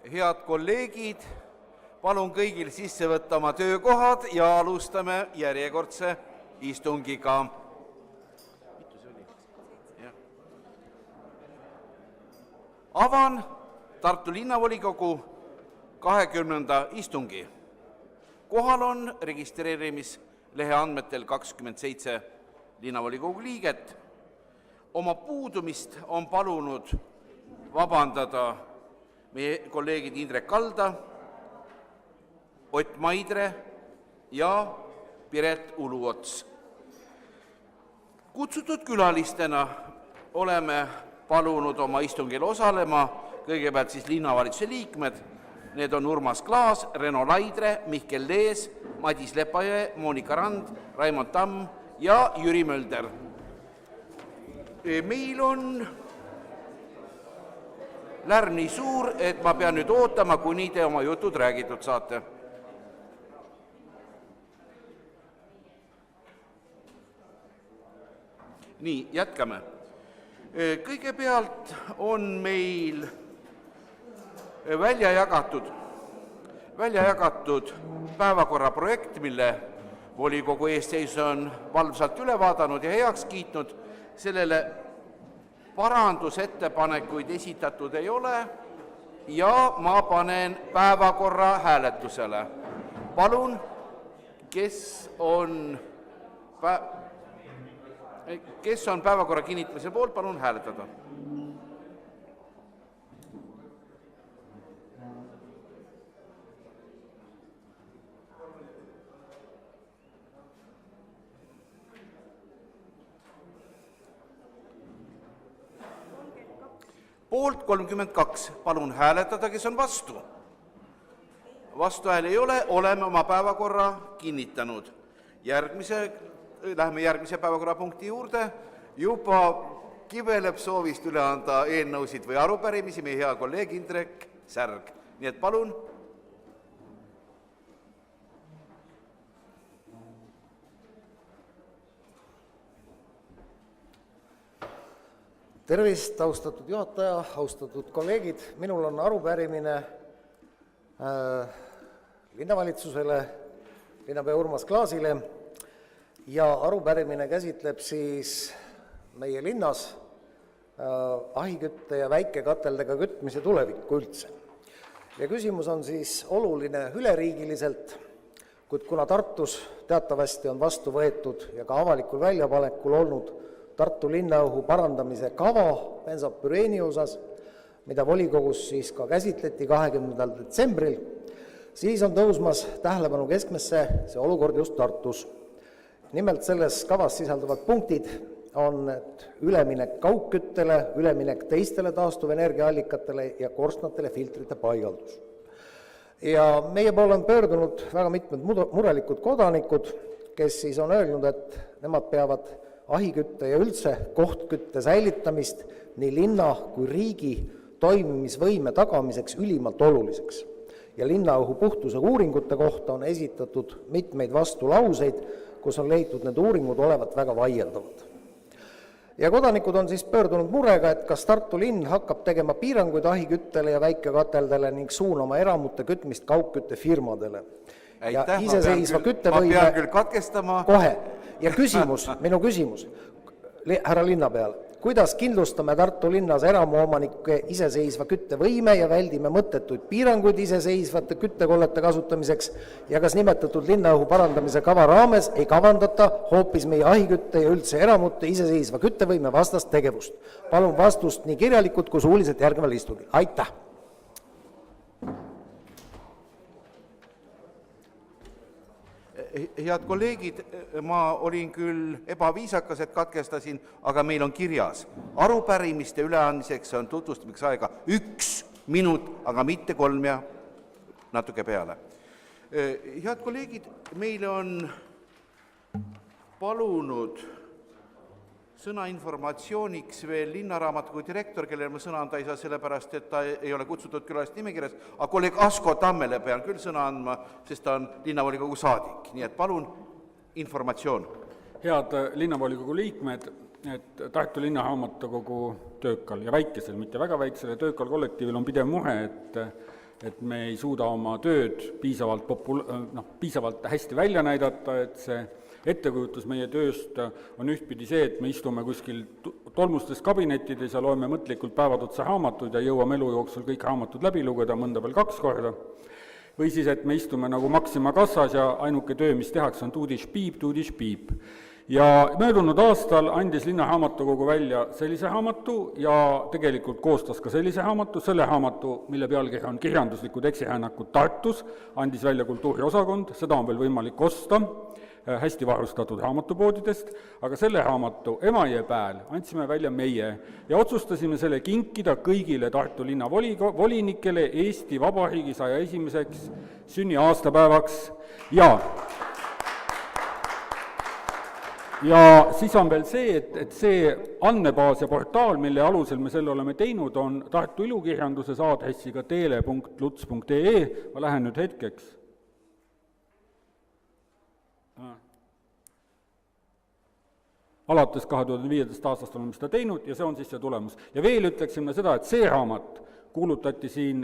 Head kolleegid, palun kõigil sisse võtta oma töökohad ja alustame järjekordse istungiga. Avan Tartu Linnavolikogu 20. istungi. Kohal on registreerimislehe andmetel 27 linnavolikogu liiget. Oma puudumist on palunud vabandada meie kolleegid Indrek Kalda, Ott Maidre ja Piret Uluots. Kutsutud külalistena oleme palunud oma istungil osalema kõigepealt siis linnavalitsuse liikmed. Need on Urmas Klaas, Reno Laidre, Mihkel Lees, Madis Lepajõe, Monika Rand, Raimond Tamm ja Jüri Mölder. Meil on lärm nii suur, et ma pean nüüd ootama, kuni te oma jutud räägitud saate. Nii, jätkame. Kõigepealt on meil välja jagatud päevakorra projekt, mille volikogu eesseis on valvsalt üle vaadanud ja heaks kiitnud. Sellele parandusettepanekuid esitatud ei ole ja ma panen päevakorra hääletusele. Palun, kes on päevakorra kinnitamise poolt, palun hääletada. Poolt 32, palun hääletada, kes on vastu. Vastuhääli ei ole, oleme oma päevakorra kinnitanud. Lähme järgmise päevakorrapunkti juurde. Juba kiveleb soovist üle anda eelnõusid või arupärimisi meie hea kolleeg Indrek Särg. Nii et palun. Tervist, austatud juhataja, austatud kolleegid. Minul on arupärimine linnavalitsusele, linnapea Urmas Klaasile ja arupärimine käsitleb siis meie linnas ahikütte ja väikekateldega kütmise tulevikku üldse. Ja küsimus on siis oluline üleriigiliselt, kuid kuna Tartus teatavasti on vastu võetud ja ka avalikul väljapanekul olnud Tartu linnaõhu parandamise kava bensopüreeni osas, mida volikogus siis ka käsitleti 20. detsembril, siis on tõusmas tähelepanu keskmesse see olukord just Tartus. Nimelt selles kavas sisalduvad punktid on üleminek kaugküttele, üleminek teistele taastuvenergiaallikatele ja korstnatele filtrite paigaldus. Ja meie poole on pöördunud väga mitmed murelikud kodanikud, kes siis on öelnud, et nemad peavad ahikütte ja üldse kohtkütte säilitamist nii linna kui riigi toimimisvõime tagamiseks ülimalt oluliseks. Ja linnaõhu puhtuse uuringute kohta on esitatud mitmeid vastulauseid, kus on leitud need uuringud olevat väga vaieldavad. Ja kodanikud on siis pöördunud murega, et kas Tartu linn hakkab tegema piiranguid ahiküttele ja väikekateldele ning suunama eramute kütmist kaugküttefirmadele. Ja iseseisva küttevõime... Ma pean küll katkestama. Kohe. Ja minu küsimus, härra linnapeal, kuidas kindlustame Tartu linnas eramuomanike iseseisva küttevõime ja väldime mõttetuid piiranguid iseseisvate küttekollete kasutamiseks ja kas nimetatud linnaõhu parandamise kava raames ei kavandata hoopis meie ahikütte ja üldse eramute iseseisva küttevõime vastast tegevust? Palun vastust nii kirjalikult kui suuliselt järgneval istungil. Aitäh! Head kolleegid, ma olin küll ebaviisakas, et katkestasin, aga meil on kirjas. Arupärimiste üleandmiseks on tutvustamiseks aega 1 minut, aga mitte 3 ja natuke peale. Head kolleegid, meile on palunud sõna informatsiooniks veel linnaraamatukogu direktor, kellele ma sõna anda ei saa, sellepärast, et ta ei ole kutsutud külalist nimekirjas, aga kolleeg Asko Tammele pean küll sõna andma, sest ta on linnavolikogu saadik. Nii et palun informatsioon. Head linnavolikogu liikmed, et Tartu Linnaraamatukogu töökal ja väikesel, mitte väga väikesel töökal kollektiivil on pidev mure, et et me ei suuda oma tööd piisavalt hästi välja näidata, et see ettekujutus meie tööst on ühtpidi see, et me istume kuskil tolmustes kabinettides ja loeme mõtlikult päevad otsa raamatuid ja jõuame elu jooksul kõik raamatud läbi lugeda, mõnda veel 2 korda, või siis, et me istume nagu Maxima kassas ja ainuke töö, mis tehakse, on tuudis-piip. Ja möödunud aastal andis Linnaraamatukogu välja sellise raamatu ja tegelikult koostas ka sellise raamatu, selle raamatu, mille pealkiri on Kirjanduslikud eksirännakud Tartus, andis välja kultuuriosakond, seda on veel võimalik osta hästi varustatud raamatupoodidest, aga selle raamatu Emajõe andsime välja meie ja otsustasime selle kinkida kõigile Tartu linna volinikele Eesti Vabariigi 101. sünniaastapäevaks ja siis on veel see, et see andmebaas ja portaal, mille alusel me selle oleme teinud, on Tartu ilukirjanduses aadressiga teele.luts.ee, ma lähen nüüd hetkeks. Alates 2005. aastast oleme seda teinud ja see on siis see tulemus. Ja veel ütleksime seda, et see raamat kuulutati siin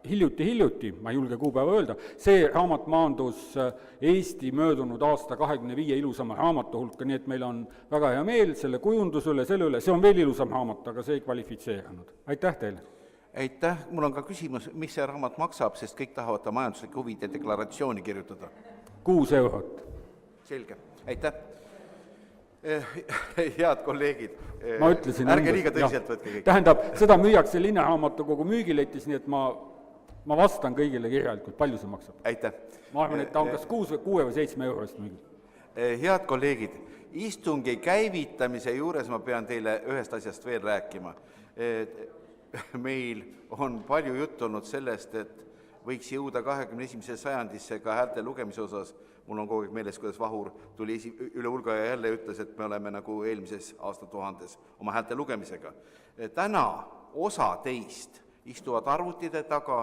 hiljuti, ma ei julge kuupäeva öelda, see raamat maandus Eesti möödunud aasta 25 ilusama raamatu hulka, nii et meil on väga hea meel selle kujunduse üle, selle üle, see on veel ilusam raamat, aga see ei kvalifitseerunud. Aitäh teile! Aitäh, mul on ka küsimus, mis see raamat maksab, sest kõik tahavad majanduslike huvide deklaratsiooni kirjutada. 6 eurot. Selge, aitäh! Head kolleegid, ma ütlesin, ärge liiga tõsiselt võtke kõik. Tähendab, seda müüakse Linnaraamatukogu müügiletis, nii et ma vastan kõigile kirjalikult, palju see maksab. Aitäh! Ma arvan, et ta on kas 6 või 7 eurost müügil. Head kolleegid, istungi käivitamise juures ma pean teile ühest asjast veel rääkima. Meil on palju juttu olnud sellest, et võiks jõuda 21. sajandisse ka häälte lugemise osas. Mul on kogu aeg meeles, kuidas Vahur tuli üle hulga ja jälle ütles, et me oleme nagu eelmises aastatuhandes oma häälte lugemisega. Täna osa teist istuvad arvutide taga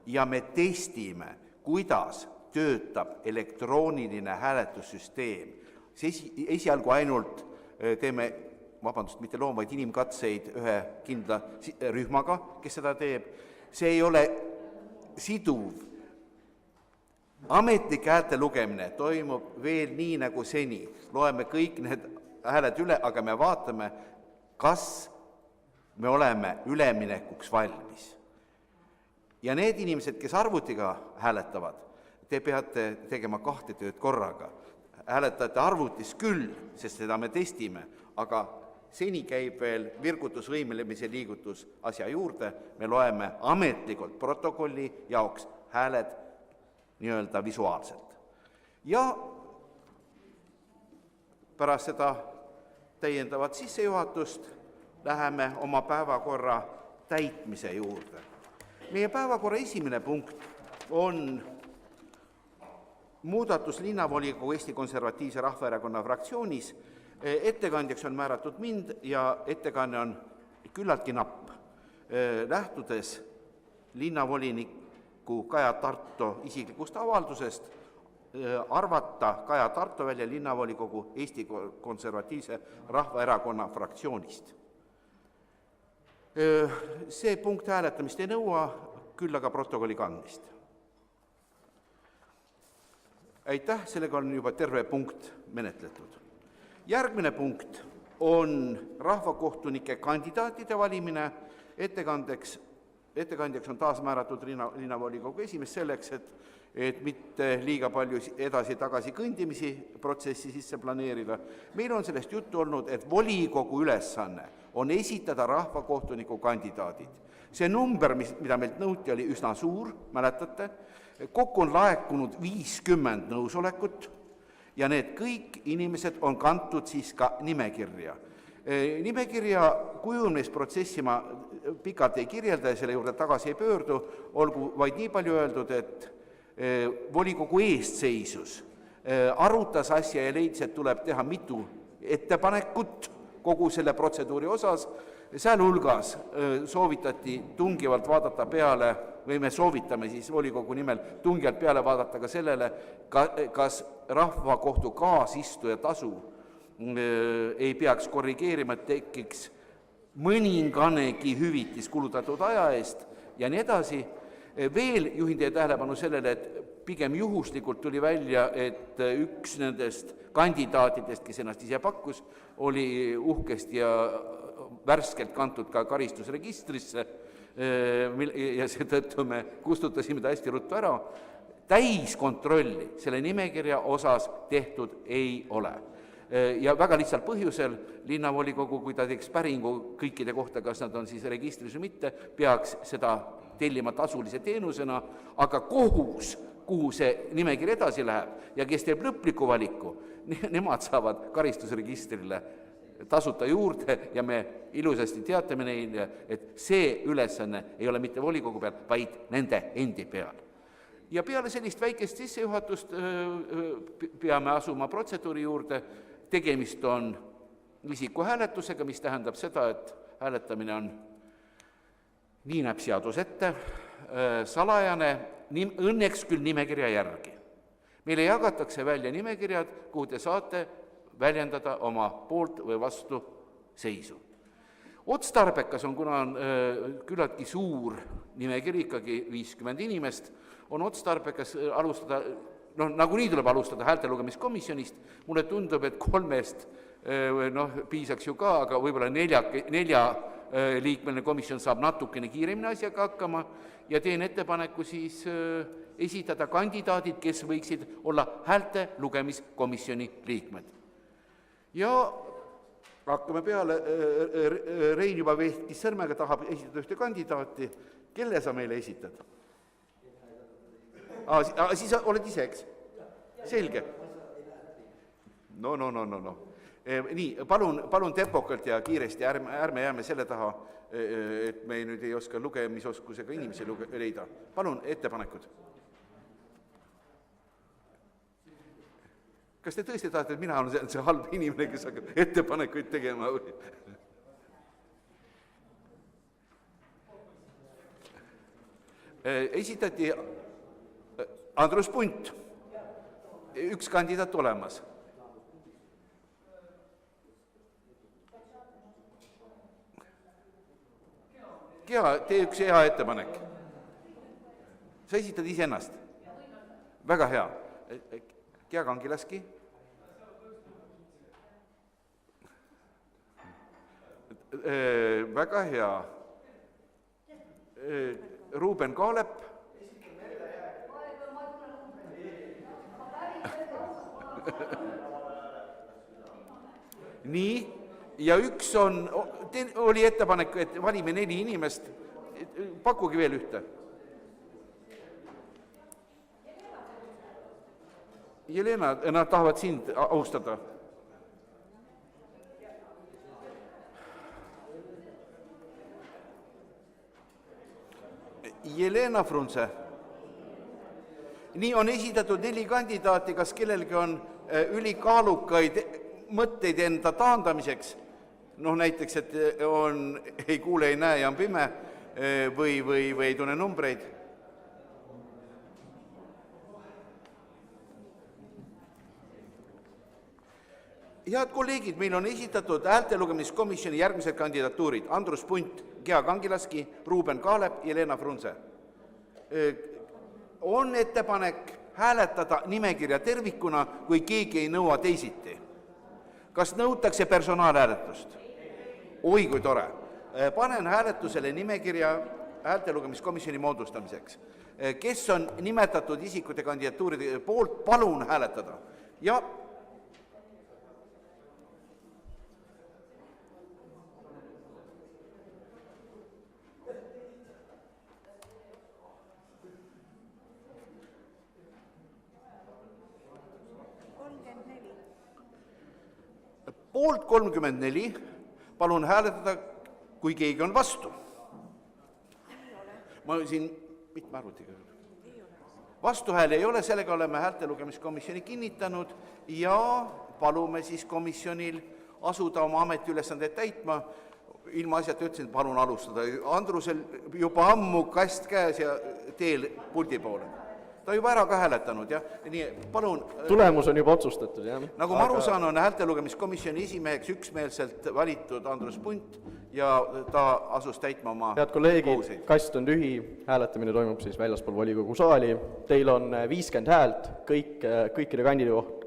ja me testime, kuidas töötab elektrooniline hääletussüsteem. Esialgu ainult teeme, mitte vaid inimkatseid ühe kindla rühmaga, kes seda teeb. See ei ole siduv. Ametlik häälte lugemine toimub veel nii nagu seni. Loeme kõik need hääled üle, aga me vaatame, kas me oleme üleminekuks valmis. Ja need inimesed, kes arvutiga hääletavad, te peate tegema 2 tööd korraga. Hääletate arvutis küll, sest seda me testime, aga seni käib veel virgutusvõimelemise liigutus asja juurde. Me loeme ametlikult protokolli jaoks hääled nii-öelda visuaalselt. Ja pärast seda täiendavat sissejuhatust läheme oma päevakorra täitmise juurde. Meie päevakorra esimene punkt on muudatus linnavolikogu Eesti Konservatiivse Rahvaerakonna fraktsioonis. Ettekandjaks on määratud mind ja ettekanne on küllaltki napp, lähtudes linnavoliniku Kaja Tarto isiklikust avaldusest arvata Kaja Tarto välja linnavolikogu Eesti Konservatiivse Rahvaerakonna fraktsioonist. See punkt hääletamist ei nõua, küll aga protokolli kandmist. Aitäh, sellega on juba terve punkt menetletud. Järgmine punkt on rahvakohtunike kandidaatide valimine. Ettekandjaks on taas määratud linnavolikogu esimees selleks, et mitte liiga palju edasi-tagasi kõndimisi protsessi sisse planeerida. Meil on sellest juttu olnud, et volikogu ülesanne on esitada rahvakohtuniku kandidaadid. See number, mida meilt nõuti, oli üsna suur, mäletate. Kokku on laekunud 50 nõusolekut ja need kõik inimesed on kantud siis ka nimekirja. Nimekirja kujunemisprotsessi ma pikalt ei kirjelda ja selle juurde tagasi ei pöördu, olgu vaid nii palju öeldud, et volikogu eestseisus arutas asja ja leidis, et tuleb teha mitu ettepanekut kogu selle protseduuri osas. Seal hulgas soovitati tungivalt vaadata peale, või me soovitame siis volikogu nimel tungivalt peale vaadata ka sellele, kas rahvakohtu kaasistuja tasu ei peaks korrigeerima, et tekiks mõninganegi hüvitis kulutatud aja eest ja nii edasi. Veel juhin teie tähelepanu sellele, et pigem juhuslikult tuli välja, et üks nendest kandidaatidest, kes ennast ise pakkus, oli uhkesti ja värskelt kantud ka karistusregistrisse ja seetõttu me kustutasime ta hästi ruttu ära. Täiskontrolli selle nimekirja osas tehtud ei ole. Ja väga lihtsalt põhjusel linnavolikogu, kui ta teeks päringu kõikide kohta, kas nad on siis registris või mitte, peaks seda tellima tasulise teenusena, aga kohus, kuhu see nimekiri edasi läheb ja kes teeb lõpliku valiku, nemad saavad karistusregistrile tasuta juurde ja me ilusasti teatame neile, et see ülesanne ei ole mitte volikogu peal, vaid nende endi peal. Ja peale sellist väikest sissejuhatust peame asuma protseduuri juurde. Tegemist on isiku hääletusega, mis tähendab seda, et hääletamine on, nii näeb seadus ette, salajane, õnneks küll nimekirja järgi. Meile jagatakse välja nimekirjad, kuhu te saate väljendada oma poolt või vastu seisu. Otstarbekas on, kuna on küllaltki suur nimekiri, ikkagi 50 inimest, on otstarbekas alustada, nagunii tuleb alustada häältelugemiskomisjonist. Mulle tundub, et 3 piisaks ju ka, aga võib-olla 4 liikmeline komisjon saab natukene kiiremini asjaga hakkama ja teen ettepaneku siis esitada kandidaadid, kes võiksid olla häältelugemiskomisjoni liikmed. Ja hakkame peale, Rein juba vehkis sõrmega, tahab esitada ühte kandidaati. Kelle sa meile esitad? Siis oled ise, eks? Selge. No. Nii, palun tempokalt ja kiiresti, ärme jääme selle taha, et me nüüd ei oska lugemisoskusega inimesi leida. Palun ettepanekud. Kas te tõesti tahate, et mina olen see halb inimene, kes hakkab ettepanekuid tegema? Esitati Andrus Punt, üks kandidaat olemas. Tee üks hea ettepanek. Sa esitad ise ennast. Väga hea. Gea Kangilaski. Väga hea. Ruuben Kaalep. Nii, ja üks oli ettepanek, et valime 4 inimest, pakugi veel ühte. Jelena, nad tahavad sind austada. Jelena Frunze. Nii on esitatud 4 kandidaati, kas kellelgi on ülikaalukaid mõtteid enda taandamiseks, näiteks, et ei kuule, ei näe ja on pime või ei tunne numbreid. Head kolleegid, meil on esitatud häältelugemiskomisjoni järgmised kandidatuurid. Andrus Punt, Gea Kangilaski, Ruuben Kaalep, Jelena Frunze. On ettepanek hääletada nimekirja tervikuna, kui keegi ei nõua teisiti. Kas nõutakse personaalhääletust? Oi, kui tore. Panen hääletusele nimekirja häältelugemiskomisjoni moodustamiseks. Kes on nimetatud isikute kandidatuuride poolt, palun hääletada. Ja poolt 34, palun hääletada, kui keegi on vastu. Ma siin mitme arvutiga. Vastuhääli ei ole, sellega oleme häältelugemiskomisjoni kinnitanud ja palume siis komisjonil asuda oma ametiülesandeid täitma. Ilma asjata ütlesin, et palun alustada. Andrusel juba ammu kast käes ja teel puldi poole. Ta juba ära ka hääletanud, jah. Nii, palun. Tulemus on juba otsustatud, jah. Nagu ma aru saan, on häältelugemiskomisjoni esimeheks üksmeelselt valitud Andrus Punt ja ta asus täitma oma Head kolleegid, kohuseid. kast on tühi, hääletamine toimub siis väljaspool volikogu saali. Teil on 50 häält, kõikide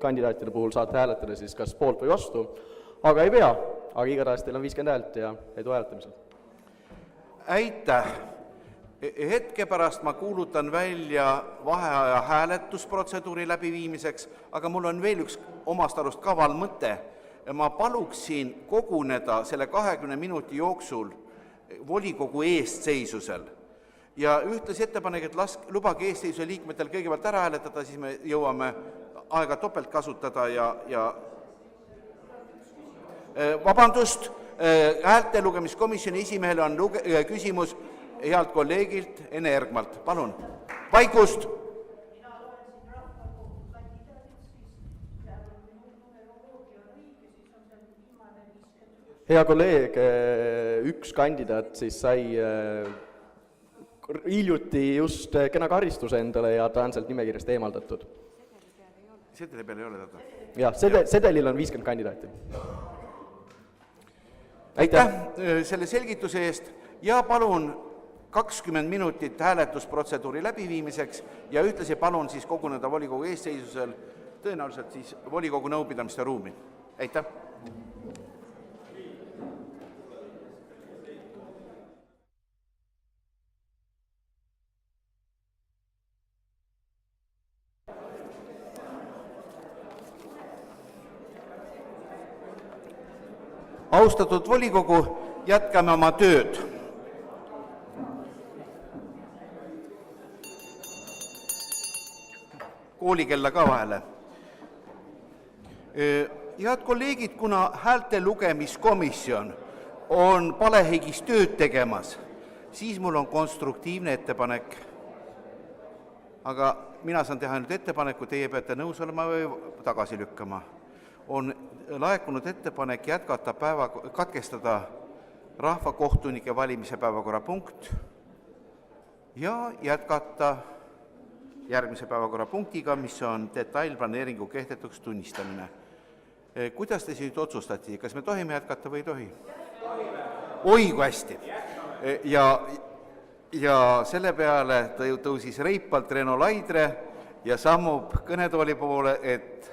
kandidaatide puhul saate hääletada siis kas poolt või vastu, aga ei pea, aga igatahes teil on 50 häält ja edu hääletamisel. Aitäh! Hetke pärast ma kuulutan välja vaheaja hääletusprotseduuri läbiviimiseks, aga mul on veel üks omast arust kaval mõte. Ma paluksin koguneda selle 20 minuti jooksul volikogu eestseisusel ja ühtlasi ettepanek, et lubage eestseisuse liikmetel kõigepealt ära hääletada, siis me jõuame aega topelt kasutada ja vabandust, häälte lugemiskomisjoni esimehele on küsimus healt kolleegilt Ene Ergmalt. Palun, vaikust! Hea kolleeg, üks kandidaat siis sai hiljuti just kena karistuse endale ja ta on sealt nimekirjast eemaldatud. Sedeli peal ei ole teda. Jah, sedelil on 50 kandidaati. Aitäh selle selgituse eest ja palun 20 minutit hääletusprotseduuri läbiviimiseks ja ühtlasi palun siis koguneda volikogu eesseisusel tõenäoliselt siis volikogu nõupidamiste ruumi. Aitäh! Austatud volikogu, jätkame oma tööd. Koolikella ka vahele. Head kolleegid, kuna häälte lugemiskomisjon on palehigis tööd tegemas, siis mul on konstruktiivne ettepanek. Aga mina saan teha nüüd ettepaneku, teie peate nõus olema või tagasi lükkama. On laekunud ettepanek katkestada rahvakohtunike valimise päevakorrapunkt ja jätkata järgmise päevakorrapunktiga, mis on detailplaneeringu kehtetuks tunnistamine. Kuidas te nüüd otsustati? Kas me tohime jätkata või ei tohi? Oi, kui hästi! Ja selle peale tõusis reipalt Reno Laidre ja sammub kõnetooli poole, et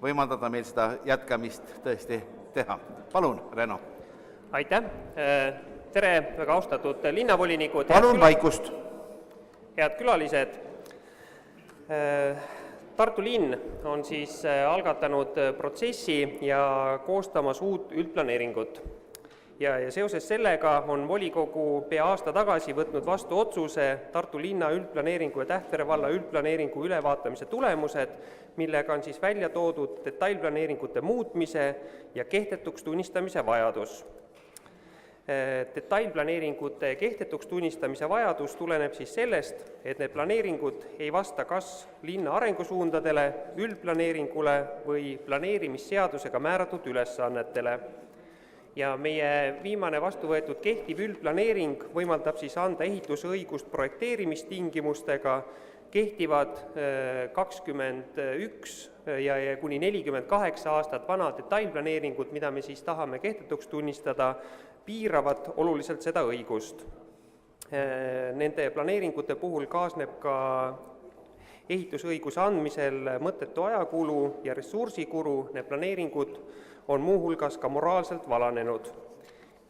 võimaldada meil seda jätkamist tõesti teha. Palun, Reno. Aitäh! Tere, väga austatud linnavolinikud! Palun vaikust! Head külalised! Tartu linn on siis algatanud protsessi ja koostamas uut üldplaneeringut. Ja seoses sellega on volikogu pea aasta tagasi võtnud vastu otsuse Tartu linna üldplaneeringu ja Tähtvere valla üldplaneeringu ülevaatamise tulemused, millega on siis välja toodud detailplaneeringute muutmise ja kehtetuks tunnistamise vajadus. Detailplaneeringute kehtetuks tunnistamise vajadus tuleneb siis sellest, et need planeeringud ei vasta kas linna arengusuundadele, üldplaneeringule või planeerimisseadusega määratud ülesannetele. Ja meie viimane vastu võetud kehtiv üldplaneering võimaldab siis anda ehitusõigust projekteerimistingimustega, kehtivad 21 ja kuni 48 aastat vana detailplaneeringut, mida me siis tahame kehtetuks tunnistada, piiravad oluliselt seda õigust. Nende planeeringute puhul kaasneb ka ehitusõiguse andmisel mõttetu ajakulu ja ressursikulu, need planeeringud on muuhulgas ka moraalselt valanenud.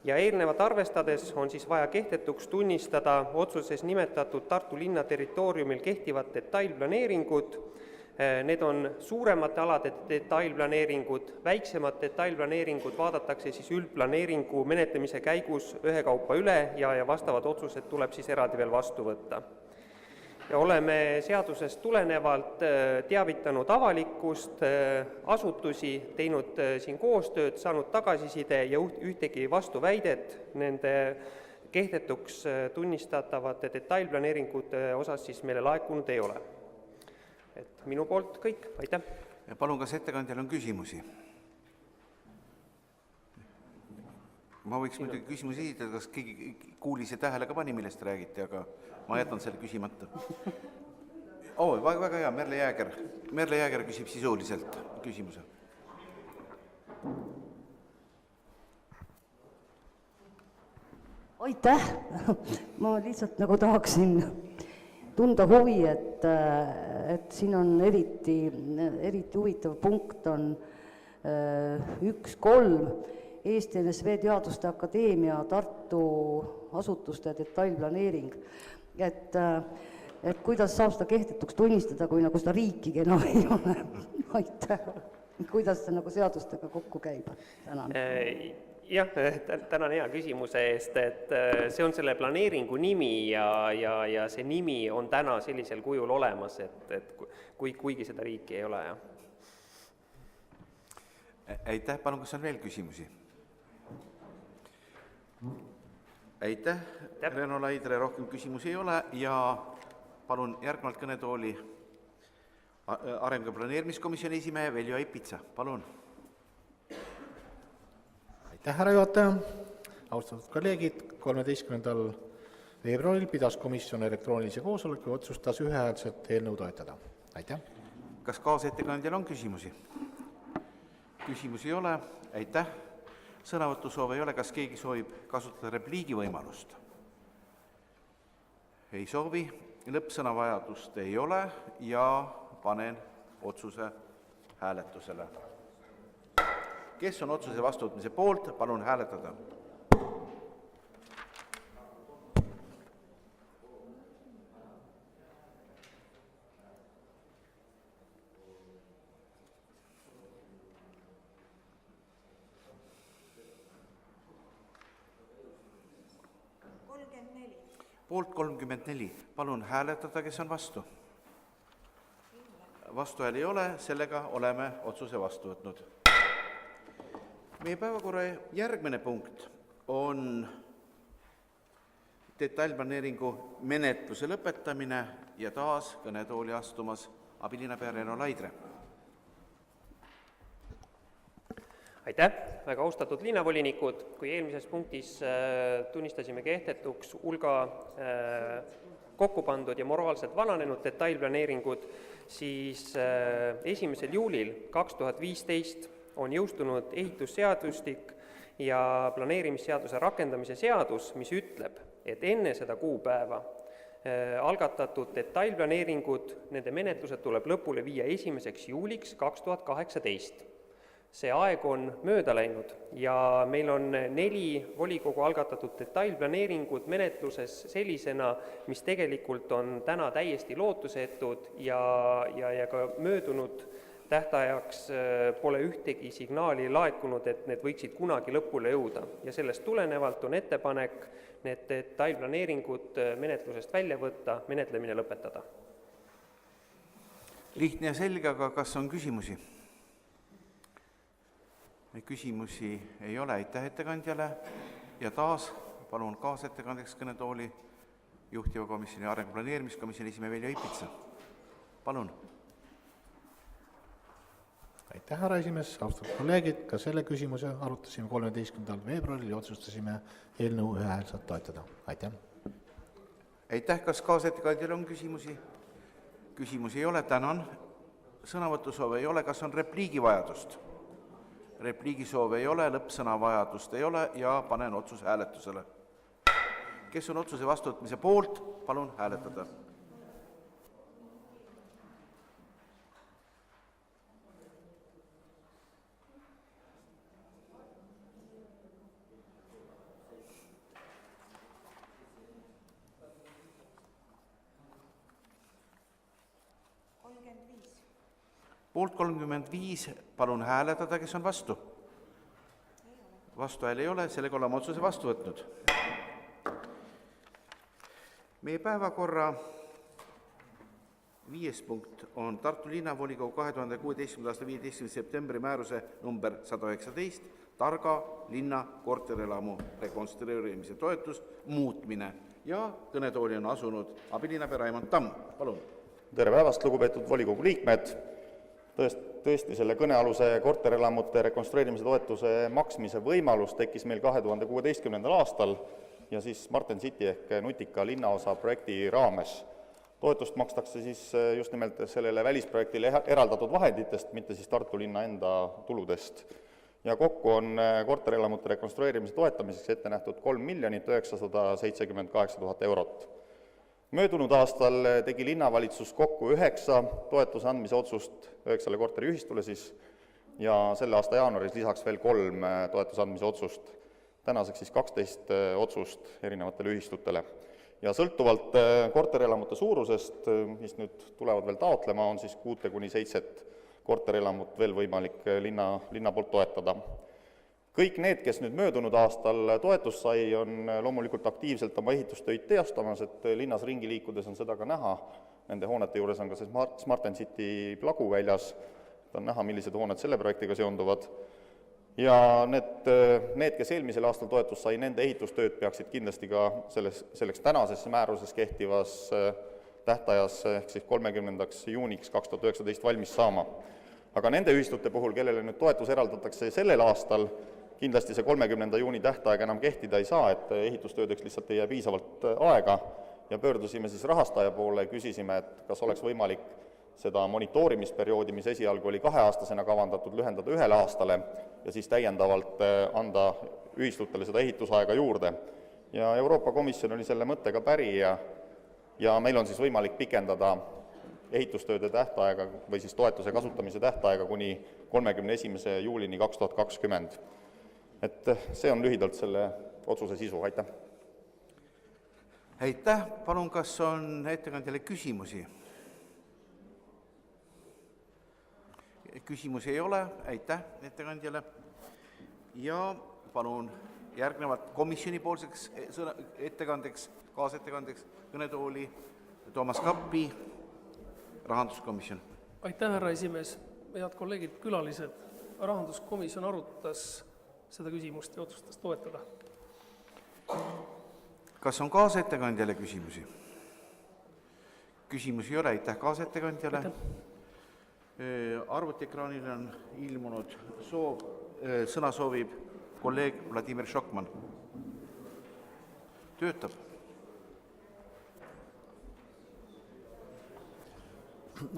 Ja eelnevat arvestades on siis vaja kehtetuks tunnistada otsuses nimetatud Tartu linna territooriumil kehtivad detailplaneeringud. Need on suuremate alade detailplaneeringud, väiksemad detailplaneeringud vaadatakse siis üldplaneeringu menetlemise käigus ühekaupa üle ja vastavad otsused tuleb siis eraldi veel vastu võtta. Ja oleme seadusest tulenevalt teavitanud avalikkust, asutusi, teinud siin koostööd, saanud tagasiside ja ühtegi vastuväidet nende kehtetuks tunnistatavate detailplaneeringute osas siis meile laekunud ei ole. Et minu poolt kõik, aitäh! Ja palun, kas ettekandjal on küsimusi? Ma võiks muidugi küsimusi esitada, kas keegi kuulis ja tähele ka pani, millest räägiti, aga ma jätan selle küsimata. Väga hea, Merle Jääger küsib sisuliselt küsimuse. aitäh! Ma lihtsalt nagu tahaksin tunda huvi, et siin on eriti huvitav punkt on 1.3. Eesti NSV Teaduste Akadeemia Tartu asutuste detailplaneering. Et kuidas saab seda kehtetuks tunnistada, kui nagu seda riikigi enam ei ole? Aitäh! Kuidas see nagu seadustega kokku käib? Tänan. Jah, tänan hea küsimuse eest, et see on selle planeeringu nimi ja see nimi on täna sellisel kujul olemas, et kuigi seda riiki ei ole, jah. Aitäh, palun, kas on veel küsimusi? Aitäh, Reno Laidre, rohkem küsimusi ei ole ja palun järgnevalt kõnetooli Arengu- ja planeerimiskomisjoni esimehe Veljo Ipitsa, palun. Aitäh, härra juhataja! Austatud kolleegid, 13. veebruaril pidas komisjon elektroonilise koosoleku ja otsustas ühehäälselt eelnõu toetada. Aitäh! Kas kaasettekandjal on küsimusi? Küsimusi ei ole, aitäh. Sõnavõtusoove ei ole, kas keegi soovib kasutada repliigi võimalust? Ei soovi, lõppsõnavajadust ei ole ja panen otsuse hääletusele. Kes on otsuse vastuvõtmise poolt, palun hääletada. Poolt 34. Palun hääletada, kes on vastu. Vastuhääli ei ole, sellega oleme otsuse vastu võtnud. Meie päevakorra järgmine punkt on detailplaneeringu menetluse lõpetamine ja taas kõnetooli astumas abilinnapea Reno Laidre. Aitäh, väga austatud linnavolinikud, kui eelmises punktis tunnistasime kehtetuks hulga kokku pandud ja moraalselt vananenud detailplaneeringud, siis 1. juulil 2015 on jõustunud ehitusseadustik ja planeerimisseaduse rakendamise seadus, mis ütleb, et enne seda kuupäeva algatatud detailplaneeringud, nende menetlused tuleb lõpule viia 1. juuliks 2018. See aeg on mööda läinud ja meil on 4 volikogu algatatud detailplaneeringut menetluses sellisena, mis tegelikult on täna täiesti lootusetud ja ka möödunud tähtajaks pole ühtegi signaali laekunud, et need võiksid kunagi lõpule jõuda. Ja sellest tulenevalt on ettepanek need detailplaneeringud menetlusest välja võtta, menetlemine lõpetada. Lihtne ja selge, aga kas on küsimusi? Küsimusi ei ole, aitäh ettekandjale ja taas palun kaasettekandeks kõnetooli juhtiva komisjoni Arengu- ja planeerimiskomisjoni esimehe Veljo Ipitsa. Palun. Aitäh, härra esimees, austatud kolleegid, ka selle küsimuse arutasime 13. veebruaril ja otsustasime eelnõu ühehäälselt toetada. Aitäh! Aitäh, kas kaasettekandjal on küsimusi? Küsimusi ei ole, tänan. Sõnavõtusoove ei ole, kas on repliigivajadust? Repliigisoove ei ole, lõppsõnavajadust ei ole ja panen otsuse hääletusele. Kes on otsuse vastuvõtmise poolt, palun hääletada. Poolt 35, palun hääletada, kes on vastu. Vastuhääli ei ole, sellega oleme otsuse vastu võtnud. Meie päevakorra 5. punkt on Tartu linnavolikogu 2016. aasta 15. septembri määruse number 119 Targa linna korterelamu rekonstrueerimise toetus muutmine ja kõnetooli on asunud abilinnapea Raimond Tamm. Palun. Tere päevast, lugupeetud volikogu liikmed! Tõesti, selle kõnealuse korterelamute rekonstrueerimise toetuse maksmise võimalus tekkis meil 2016. aastal ja siis Martin City ehk nutika linnaosa projekti raames. Toetust makstakse siis just nimelt sellele välisprojektile eraldatud vahenditest, mitte siis Tartu linna enda tuludest. ja kokku on korterelamute rekonstrueerimise toetamiseks ette nähtud 3 978 000 eurot. Möödunud aastal tegi linnavalitsus kokku 9 toetuse andmise otsust 9 korteriühistule siis ja selle aasta jaanuaris lisaks veel 3 toetuse andmise otsust, tänaseks siis 12 otsust erinevatele ühistutele. Ja sõltuvalt korterelamute suurusest, mis nüüd tulevad veel taotlema, on siis 6-7 korterelamut veel võimalik linna poolt toetada. Kõik need, kes nüüd möödunud aastal toetust sai, on loomulikult aktiivselt oma ehitustöid teostamas, et linnas ringi liikudes on seda ka näha. Nende hoonete juures on ka see Smart & City plagu väljas, on näha, millised hooned selle projektiga seonduvad. Ja need, kes eelmisel aastal toetust sai, nende ehitustööd peaksid kindlasti ka selleks tänases määruses kehtivas tähtajas ehk siis 30. juuniks 2019 valmis saama. Aga nende ühistute puhul, kellele nüüd toetus eraldatakse sellel aastal, kindlasti see 30. juuni tähtaeg enam kehtida ei saa, et ehitustöödeks lihtsalt ei jää piisavalt aega ja pöördusime siis rahastaja poole ja küsisime, et kas oleks võimalik seda monitoorimisperioodi, mis esialgu oli 2-aastasena kavandatud, lühendada 1 aastale ja siis täiendavalt anda ühistutele seda ehitusaega juurde. Ja Euroopa Komisjon oli selle mõttega päri ja meil on siis võimalik pikendada ehitustööde tähtaega või siis toetuse kasutamise tähtaega kuni 31. juulini 2020. Et see on lühidalt selle otsuse sisu, aitäh. Aitäh, palun, kas on ettekandjale küsimusi? Küsimusi ei ole, aitäh ettekandjale. Ja palun järgnevalt komisjonipoolseks ettekandeks, kaasettekandeks kõnetooli Toomas Kappi, rahanduskomisjon. Aitäh, härra esimees. Head kolleegid, külalised. Rahanduskomisjon arutas seda küsimust ja otsustas toetada. Kas on kaasettekandjale küsimusi? Küsimusi ei ole, aitäh kaasettekandjale. Arvutiekraanil on ilmunud soov, sõna soovib kolleeg Vladimir Šokman. Töötab.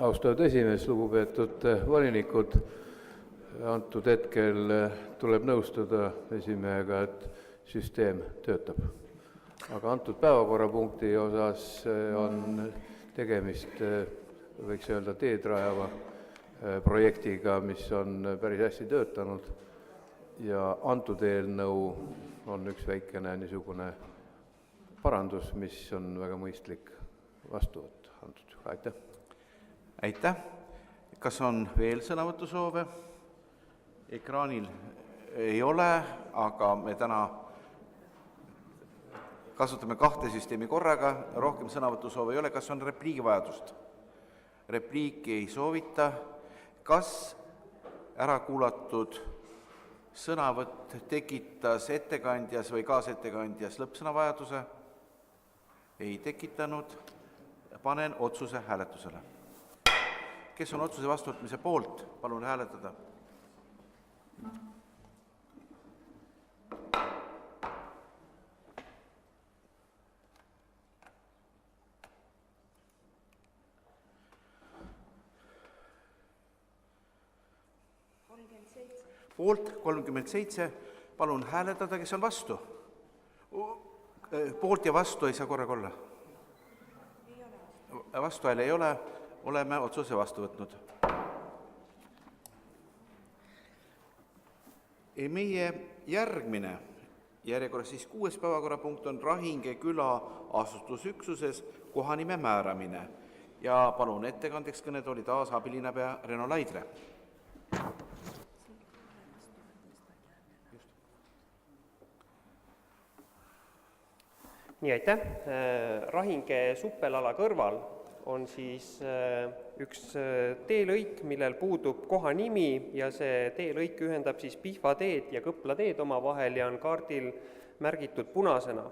Austatud esimees, lugupeetud volinikud, antud hetkel tuleb nõustuda esimehega, et süsteem töötab. Aga antud päevakorrapunkti osas on tegemist, võiks öelda, teedrajava projektiga, mis on päris hästi töötanud ja antud eelnõu on üks väikene niisugune parandus, mis on väga mõistlik vastu võtta antud. Aitäh! Aitäh! Kas on veel sõnavõtusoove? Ekraanil ei ole, aga me täna kasutame 2 süsteemi korraga, rohkem sõnavõtusoove ei ole. Kas on repliigivajadust? Repliiki ei soovita. Kas ära kuulatud sõnavõtt tekitas ettekandjas või kaasettekandjas lõppsõnavajaduse? Ei tekitanud. Panen otsuse hääletusele. Kes on otsuse vastuvõtmise poolt? Palun hääletada. Poolt 37. Palun hääletada, kes on vastu. Poolt ja vastu ei saa korraga olla. Vastuhääli ei ole. Oleme otsuse vastu võtnud. Meie järgmine järjekorras siis 6. päevakorrapunkt on Rahinge küla asustusüksuses kohanime määramine. Ja palun ettekandeks kõnetooli taas abilinnapea Reno Laidre. Nii, aitäh. Rahinge suppelala kõrval on siis üks teelõik, millel puudub koha nimi ja see teelõik ühendab siis Pihva teed ja Kõpla teed oma vahel ja on kaardil märgitud punasena.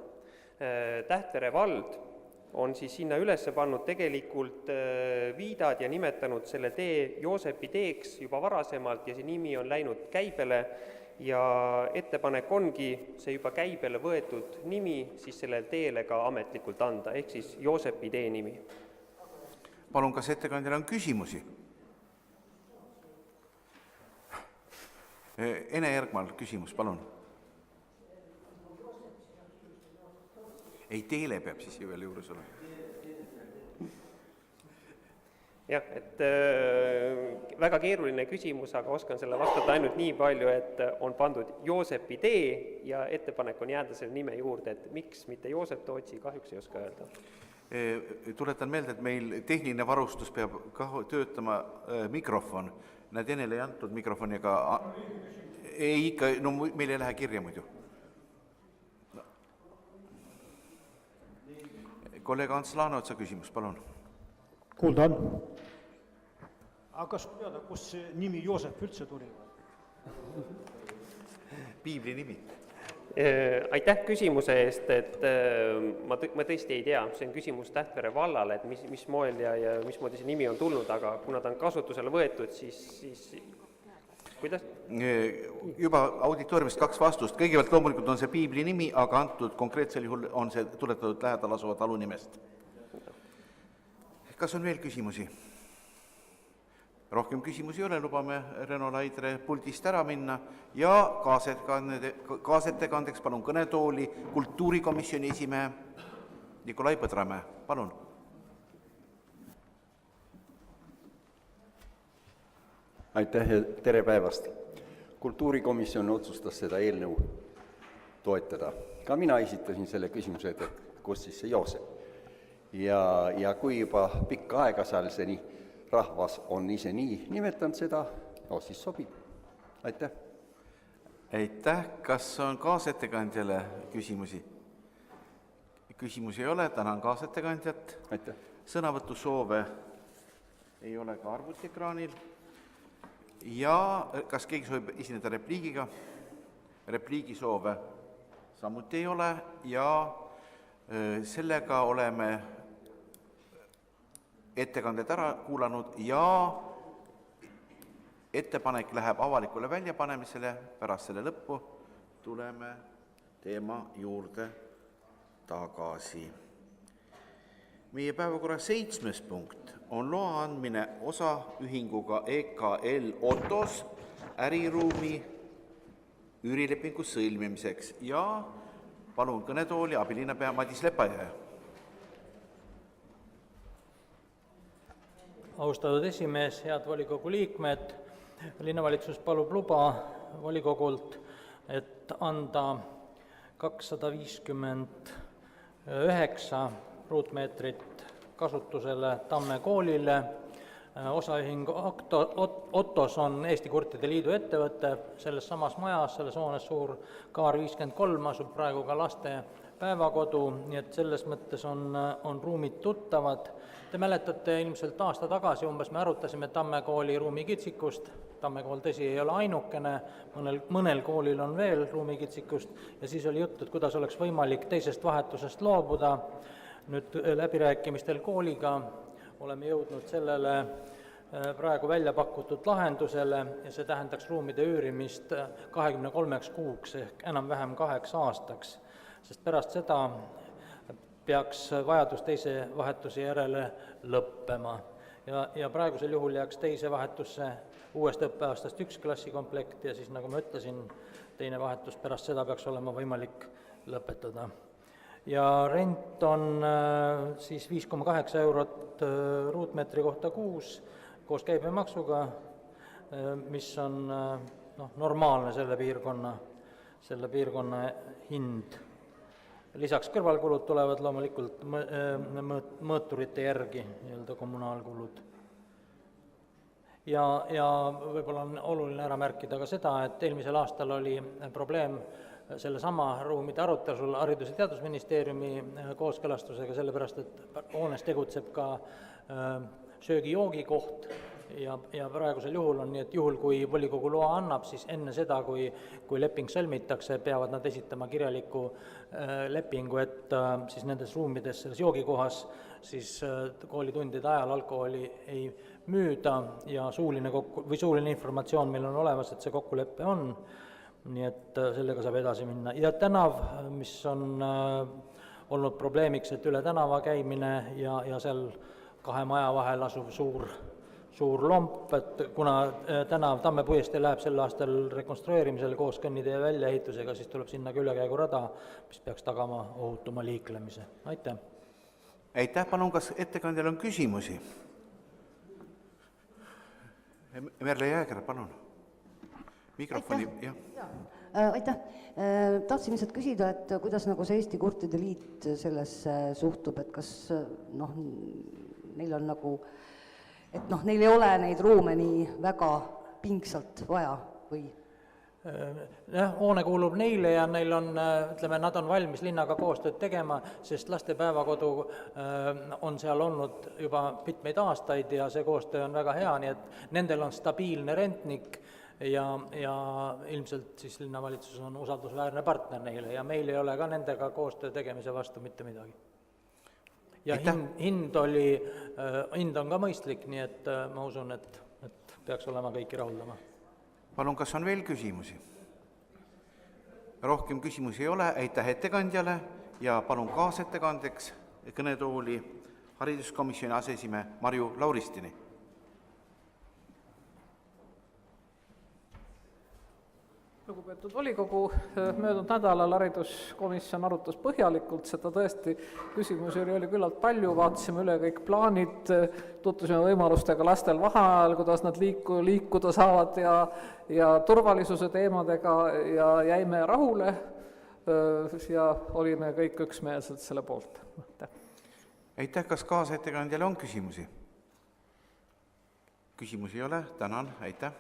Tähtvere vald on siis sinna üles pannud tegelikult viidad ja nimetanud selle tee Joosepi teeks juba varasemalt ja see nimi on läinud käibele ja ettepanek ongi see juba käibele võetud nimi siis sellele teele ka ametlikult anda, ehk siis Joosepi tee nimi. Palun, kas ettekandjale on küsimusi? Ene Ergmal küsimus, palun. Ei, teele peab siis ju veel juures olema. jah, et väga keeruline küsimus, aga oskan selle vastata ainult nii palju, et on pandud Joosep idee ja ettepanek on jääda selle nime juurde, et miks mitte Joosep Tootsi, kahjuks ei oska öelda. Tuletan meelde, et meil tehniline varustus peab ka töötama mikrofon. Näed, Enele ei antud mikrofoni, aga ei ikka, no meil ei lähe kirja muidu. Kolleeg Ants Laaneotsa küsimus, palun. Kuulda on. Aga kas teada, kus see nimi Joosep üldse tuli? Piibli nimi. Aitäh küsimuse eest, et ma tõesti ei tea, see on küsimus Tähtvere vallale, et mis moel ja mismoodi see nimi on tulnud, aga kuna ta on kasutusele võetud, siis kuidas? Juba auditooriumist 2 vastust. Kõigepealt loomulikult on see piibli nimi, aga antud konkreetsel juhul on see tuletatud lähedal asuva talu nimest. Kas on veel küsimusi? Rohkem küsimusi ei ole, lubame Reno Laidre puldist ära minna ja kaasettekandeks palun kõnetooli kultuurikomisjoni esimehe Nikolai Põdramäe. Palun. Aitäh ja tere päevast. Kultuurikomisjon otsustas seda eelnõu toetada. Ka mina esitasin selle küsimuse, et kus siis see Joosep. Ja kui juba pikka aega seal see rahvas on ise nii nimetanud seda, no siis sobib. Aitäh. Aitäh. Kas on kaasettekandjale küsimusi? Küsimusi ei ole, tänan kaasettekandjat. Aitäh. Sõnavõtusoove ei ole ka arvutiekraanil. Ja kas keegi soovib esineda repliigiga? Repliigisoove samuti ei ole ja sellega oleme ettekanded ära kuulanud ja ettepanek läheb avalikule väljapanemisele. Pärast selle lõppu tuleme teema juurde tagasi. Meie päevakorra 7. punkt on loa andmine osaühinguga EKL Otos äriruumi üürilepingu sõlmimiseks ja palun kõnetooli abilinnapea Madis Lepajõe. Austatud esimees, head volikogu liikmed, linnavalitsus palub luba volikogult, et anda 259 ruutmeetrit kasutusele Tamme koolile. Osaühing Otos on Eesti Kurtide Liidu ettevõte, selles samas majas, selles hoones suur Kaar 53 asub praegu ka laste päevakodu, nii et selles mõttes on ruumid tuttavad. Te mäletate, ilmselt aasta tagasi umbes me arutasime Tamme kooli ruumikitsikust. Tamme kool tõsi ei ole ainukene, mõnel koolil on veel ruumikitsikust ja siis oli jutt, et kuidas oleks võimalik teisest vahetusest loobuda. Nüüd läbirääkimistel kooliga oleme jõudnud sellele praegu välja pakutud lahendusele ja see tähendaks ruumide üürimist 23 kuuks ehk enam-vähem 8 aastaks, sest pärast seda peaks vajadus teise vahetuse järele lõppema. Ja praegusel juhul jääks teise vahetusse uuest õppeaastast 1 klassikomplekt ja siis, nagu ma ütlesin, teine vahetus pärast seda peaks olema võimalik lõpetada. Ja rent on siis 5,8 eurot ruutmeetri kohta kuus koos käibemaksuga, mis on normaalne selle piirkonna hind. Lisaks kõrvalkulud tulevad loomulikult mõõturite järgi, nii-öelda kommunaalkulud. Ja võib-olla on oluline ära märkida ka seda, et eelmisel aastal oli probleem selle sama ruumide arutelul Haridus- ja Teadusministeeriumi kooskõlastusega, sellepärast et hoones tegutseb ka söögi-joogikoht ja praegusel juhul on nii, et juhul, kui volikogu loa annab, siis enne seda, kui leping sõlmitakse, peavad nad esitama kirjaliku lepingu, et siis nendes ruumides, selles joogikohas, siis koolitundide ajal alkoholi ei müüda ja suuline informatsioon meil on olemas, et see kokkulepe on, nii et sellega saab edasi minna. Ja tänav, mis on olnud probleemiks, et üle tänava käimine ja seal 2 maja vahel asuv suur lomp, et kuna tänav Tamme puiestee läheb sel aastal rekonstrueerimisele koos kõnnitee väljaehitusega, siis tuleb sinna ka ülekäigurada, mis peaks tagama ohutuma liiklemise. Aitäh! Aitäh, palun, kas ettekandjal on küsimusi? Merle Jääger, palun. Mikrofoni, jah. Aitäh! Tahtsin lihtsalt küsida, et kuidas nagu see Eesti Kurtide Liit sellesse suhtub, et kas neil on nagu, et neil ei ole neid ruume nii väga pingsalt vaja või? Hoone kuulub neile ja neil on, ütleme, nad on valmis linnaga koostööd tegema, sest lastepäevakodu on seal olnud juba mitmeid aastaid ja see koostöö on väga hea, nii et nendel on stabiilne rentnik ja ilmselt siis linnavalitsus on usaldusväärne partner neile ja meil ei ole ka nendega koostöö tegemise vastu mitte midagi. Ja hind on ka mõistlik, nii et ma usun, et peaks olema kõiki rahuldama. Palun, kas on veel küsimusi? Rohkem küsimusi ei ole, aitäh ettekandjale ja palun kaasettekandeks kõnetooli hariduskomisjoni aseesimehe Marju Lauristini. Lugupeetud volikogu, möödunud nädalal hariduskomisjon arutas põhjalikult seda, tõesti küsimusi oli küllalt palju, vaatasime üle kõik plaanid, tutvusime võimalustega lastel vaheajal, kuidas nad liikuda saavad ja turvalisuse teemadega ja jäime rahule ja olime kõik üksmeelselt selle poolt. Aitäh, kas kaasettekandjale on küsimusi? Küsimusi ei ole, tänan, aitäh.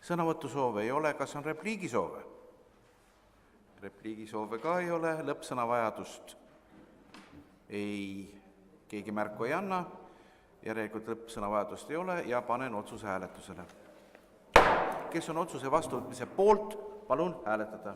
Sõnavõtusoove ei ole, kas on repliigisoove? Repliigisoove ka ei ole, lõppsõnavajadust keegi märku ei anna, järelikult lõppsõnavajadust ei ole ja panen otsuse hääletusele. Kes on otsuse vastuvõtmise poolt, palun hääletada.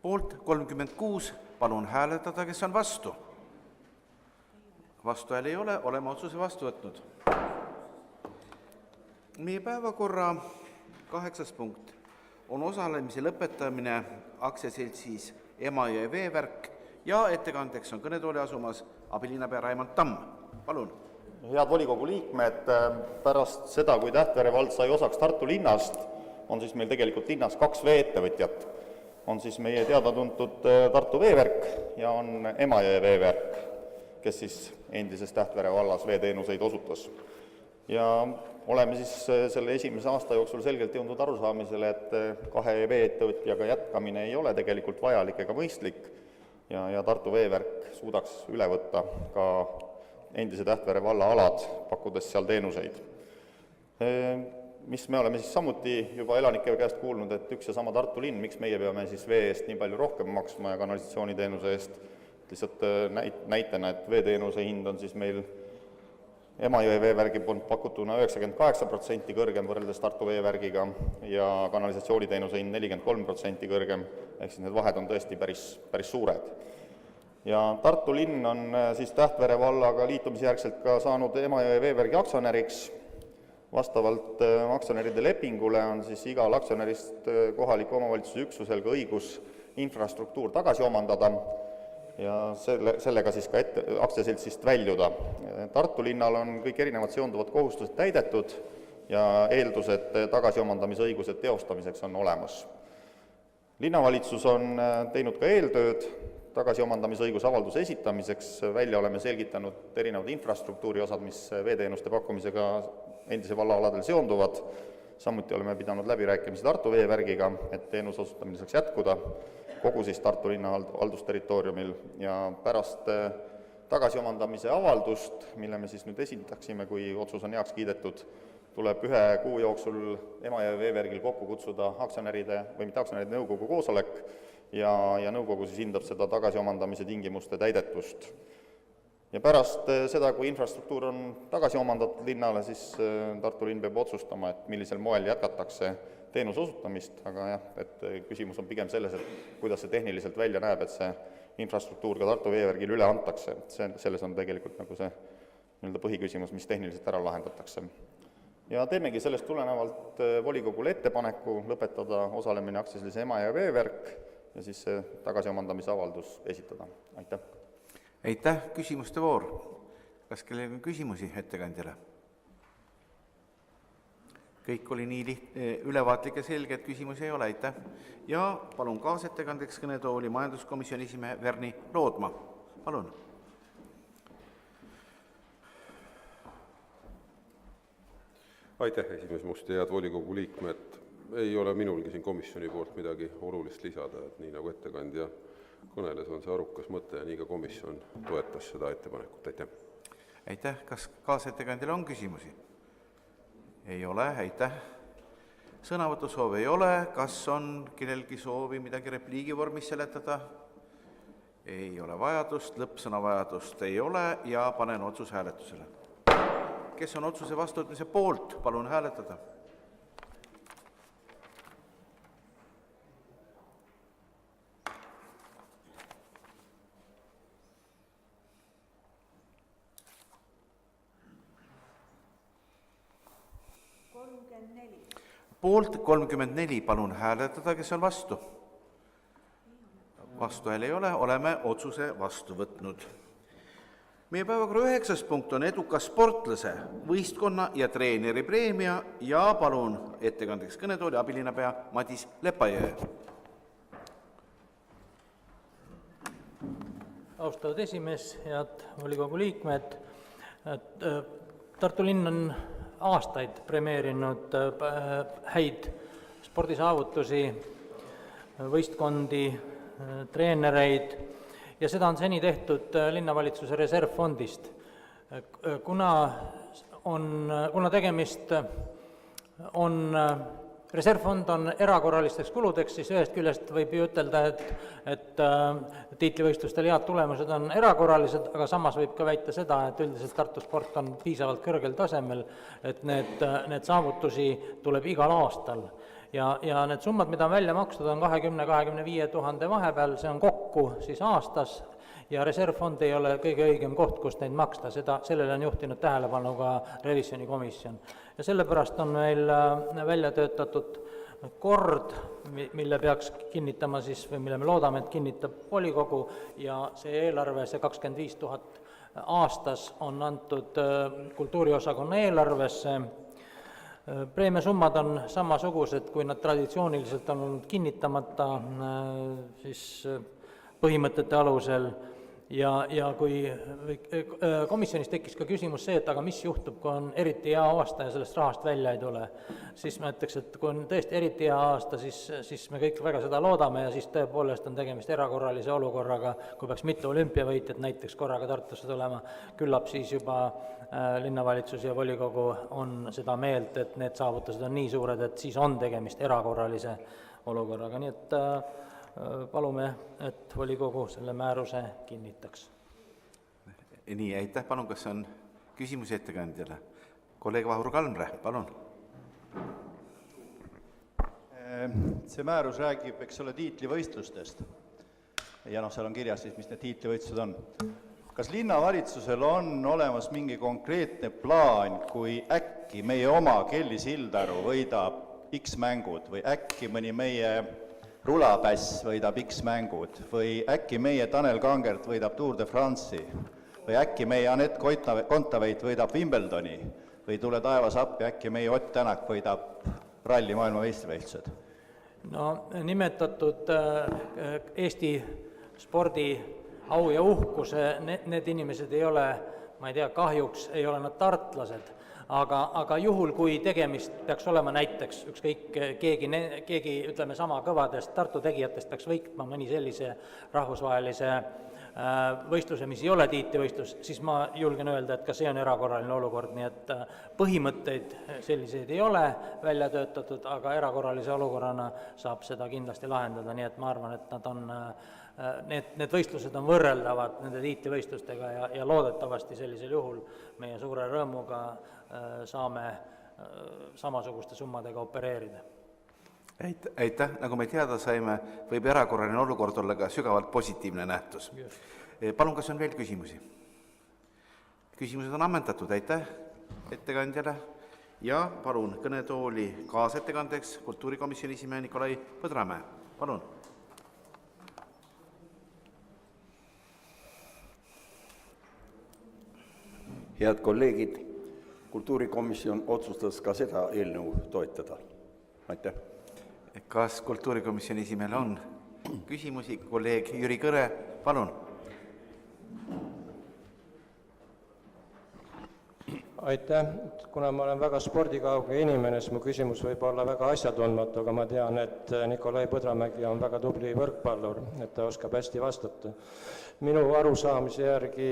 Poolt 36, palun hääletada, kes on vastu. Vastuhääli ei ole, oleme otsuse vastu võtnud. Meie päevakorra 8. punkt on osalemise lõpetamine aktsiaseltsis Emajõe veevärk ja ettekandeks on kõnetooli asumas abilinnapea Raimond Tamm. Palun. Head volikogu liikmed, pärast seda, kui Tähtvere vald sai osaks Tartu linnast, on siis meil tegelikult linnas 2 veeettevõtjat. On siis meie teada-tuntud Tartu veevärk ja on Emajõe veevärk, kes siis endises Tähtvere vallas veeteenuseid osutas. Ja oleme siis selle esimese aasta jooksul selgelt jõudnud arusaamisele, et 2 veeettevõtjaga jätkamine ei ole tegelikult vajalik ega mõistlik ja Tartu veevärk suudaks üle võtta ka endise Tähtvere valla alad, pakkudes seal teenuseid. Mis me oleme siis samuti juba elanike käest kuulnud, et üks ja sama Tartu linn, miks meie peame siis vee eest nii palju rohkem maksma ja kanalisatsiooniteenuse eest. Lihtsalt näitena, et veeteenuse hind on siis meil Emajõe veevärgi pakutuna 98% kõrgem võrreldes Tartu veevärgiga ja kanalisatsiooniteenuse hind 43% kõrgem, ehk siis need vahed on tõesti päris suured. Ja Tartu linn on siis Tähtvere vallaga liitumisjärgselt ka saanud Emajõe veevärgi aktsionäriks. Vastavalt aktsionäride lepingule on siis igal aktsionärist kohaliku omavalitsuse üksusel ka õigus infrastruktuur tagasi omandada ja sellega siis ka aktsiaseltsist väljuda. Tartu linnal on kõik erinevad seonduvad kohustused täidetud ja eeldused tagasiomandamisõiguse teostamiseks on olemas. Linnavalitsus on teinud ka eeltööd tagasiomandamisõiguse avalduse esitamiseks, välja oleme selgitanud erinevad infrastruktuuri osad, mis veeteenuste pakkumisega endise vallaaladel seonduvad. Samuti oleme pidanud läbirääkimisi Tartu veevärgiga, et teenuse osutamine saaks jätkuda kogu siis Tartu linna haldusterritooriumil ja pärast tagasiomandamise avaldust, mille me siis nüüd esindaksime, kui otsus on heaks kiidetud, tuleb 1 kuu jooksul Emajõe veevärgil kokku kutsuda aktsionäride või mitte aktsionäride nõukogu koosolek ja nõukogu siis hindab seda tagasiomandamise tingimuste täidetust. Ja pärast seda, kui infrastruktuur on tagasi omandatud linnale, siis Tartu linn peab otsustama, et millisel moel jätkatakse teenuse osutamist, aga jah, et küsimus on pigem selles, et kuidas see tehniliselt välja näeb, et see infrastruktuur ka Tartu veevärgile üle antakse, selles on tegelikult nagu see nii-öelda põhiküsimus, mis tehniliselt ära lahendatakse. Ja teemegi sellest tulenevalt volikogule ettepaneku lõpetada osalemine aktsiaseltsis Emajõe veevärk ja siis see tagasiomandamise avaldus esitada. Aitäh! Aitäh, küsimuste voor. Kas kellel on küsimusi ettekandjale? Kõik oli nii ülevaatlik ja selge, et küsimusi ei ole, aitäh. Ja palun kaasettekandeks kõnetooli majanduskomisjoni esimehe Verni Loodma. Palun. Aitäh, esimees Must ja head volikogu liikmed. Ei ole minulgi siin komisjoni poolt midagi olulist lisada, et nii nagu ettekandja kõneles, on see arukas mõte ja nii ka komisjon toetas seda ettepanekut. Aitäh. Aitäh. Kas kaasettekandjale on küsimusi? Ei ole, aitäh. Sõnavõtusoove ei ole. Kas on kellelgi soovi midagi repliigi vormis seletada? Ei ole vajadust, lõppsõna vajadust ei ole ja panen otsuse hääletusele. Kes on otsuse vastuvõtmise poolt, palun hääletada. Poolt 34, palun hääletada, kes on vastu. Vastuhääl ei ole, oleme otsuse vastu võtnud. Meie päevakorra 9. punkt on eduka sportlase, võistkonna ja treeneri preemia ja palun ettekandeks kõnetooli abilinnapea Madis Lepajõe. Austatud esimees, head volikogu liikmed, Tartu linn on aastaid premeerinud häid spordisaavutusi, võistkondi, treenereid ja seda on seni tehtud linnavalitsuse reservfondist. Kuna tegemist on, reservfond on erakorralisteks kuludeks, siis ühest küljest võib ju ütelda, et tiitlivõistlustel head tulemused on erakorralised, aga samas võib ka väita seda, et üldiselt Tartu sport on piisavalt kõrgel tasemel, et need saavutusi tuleb igal aastal. Ja need summad, mida on välja makstud, on 20–25 000 vahepeal, see on kokku siis aastas ja reservfond ei ole kõige õigem koht, kust neid maksta, sellele on juhtinud tähelepanu ka revisjonikomisjon. Ja sellepärast on meil välja töötatud kord, mille peaks kinnitama siis, või mille me loodame, et kinnitab volikogu ja see eelarve, see 25 000 aastas on antud kultuuriosakonna eelarvesse. Preemiasummad on samasugused, kui nad traditsiooniliselt on olnud kinnitamata siis põhimõtete alusel ja kui komisjonis tekkis ka küsimus see, et aga mis juhtub, kui on eriti hea aasta ja sellest rahast välja ei tule, siis ma ütleks, et kui on tõesti eriti hea aasta, siis me kõik väga seda loodame ja siis tõepoolest on tegemist erakorralise olukorraga, kui peaks mitu olümpiavõitjat näiteks korraga Tartusse tulema, küllap siis juba linnavalitsus ja volikogu on seda meelt, et need saavutused on nii suured, et siis on tegemist erakorralise olukorraga, nii et palume, et volikogu selle määruse kinnitaks. Nii, aitäh, palun, kas on küsimusi ettekandjale? Kolleeg Vahur Kalmre, palun. See määrus räägib, eks ole, tiitlivõistlustest ja seal on kirjas siis, mis need tiitlivõistlused on. Kas linnavalitsusel on olemas mingi konkreetne plaan, kui äkki meie oma Kelly Sildaru võidab X mängud või äkki mõni meie rulapäss võidab X mängud või äkki meie Tanel Kangert võidab Tour de France'i või äkki meie Anett Kontaveit võidab Wimbledoni või tule taevas appi, äkki meie Ott Tänak võidab ralli maailmameistrivõistlused? No nimetatud Eesti spordi au ja uhkuse, need inimesed ei ole, ma ei tea, kahjuks ei ole nad tartlased, aga juhul, kui tegemist peaks olema näiteks ükskõik keegi, ütleme sama kõvadest Tartu tegijatest peaks võitma mõni sellise rahvusvahelise võistluse, mis ei ole tiitlivõistlus, siis ma julgen öelda, et ka see on erakorraline olukord, nii et põhimõtteid selliseid ei ole välja töötatud, aga erakorralise olukorrana saab seda kindlasti lahendada, nii et ma arvan, et nad on need võistlused on võrreldavad nende tiitlivõistlustega ja loodetavasti sellisel juhul meie suure rõõmuga saame samasuguste summadega opereerida. Aitäh, nagu me teada saime, võib erakorraline olukord olla ka sügavalt positiivne nähtus. Palun, kas on veel küsimusi? Küsimused on ammendatud, aitäh ettekandjale ja palun kõnetooli kaasettekandeks kultuurikomisjoni esimehe Nikolai Põdramäe. Palun. Head kolleegid, kultuurikomisjon otsustas ka seda eelnõu toetada. Aitäh. Kas kultuurikomisjoni esimehele on küsimusi? Kolleeg Jüri Kõre, palun. Aitäh. Kuna ma olen väga spordikauge inimene, siis mu küsimus võib olla väga asjatundmatu, aga ma tean, et Nikolai Põdramägi on väga tubli võrkpallur, et ta oskab hästi vastata. Minu arusaamise järgi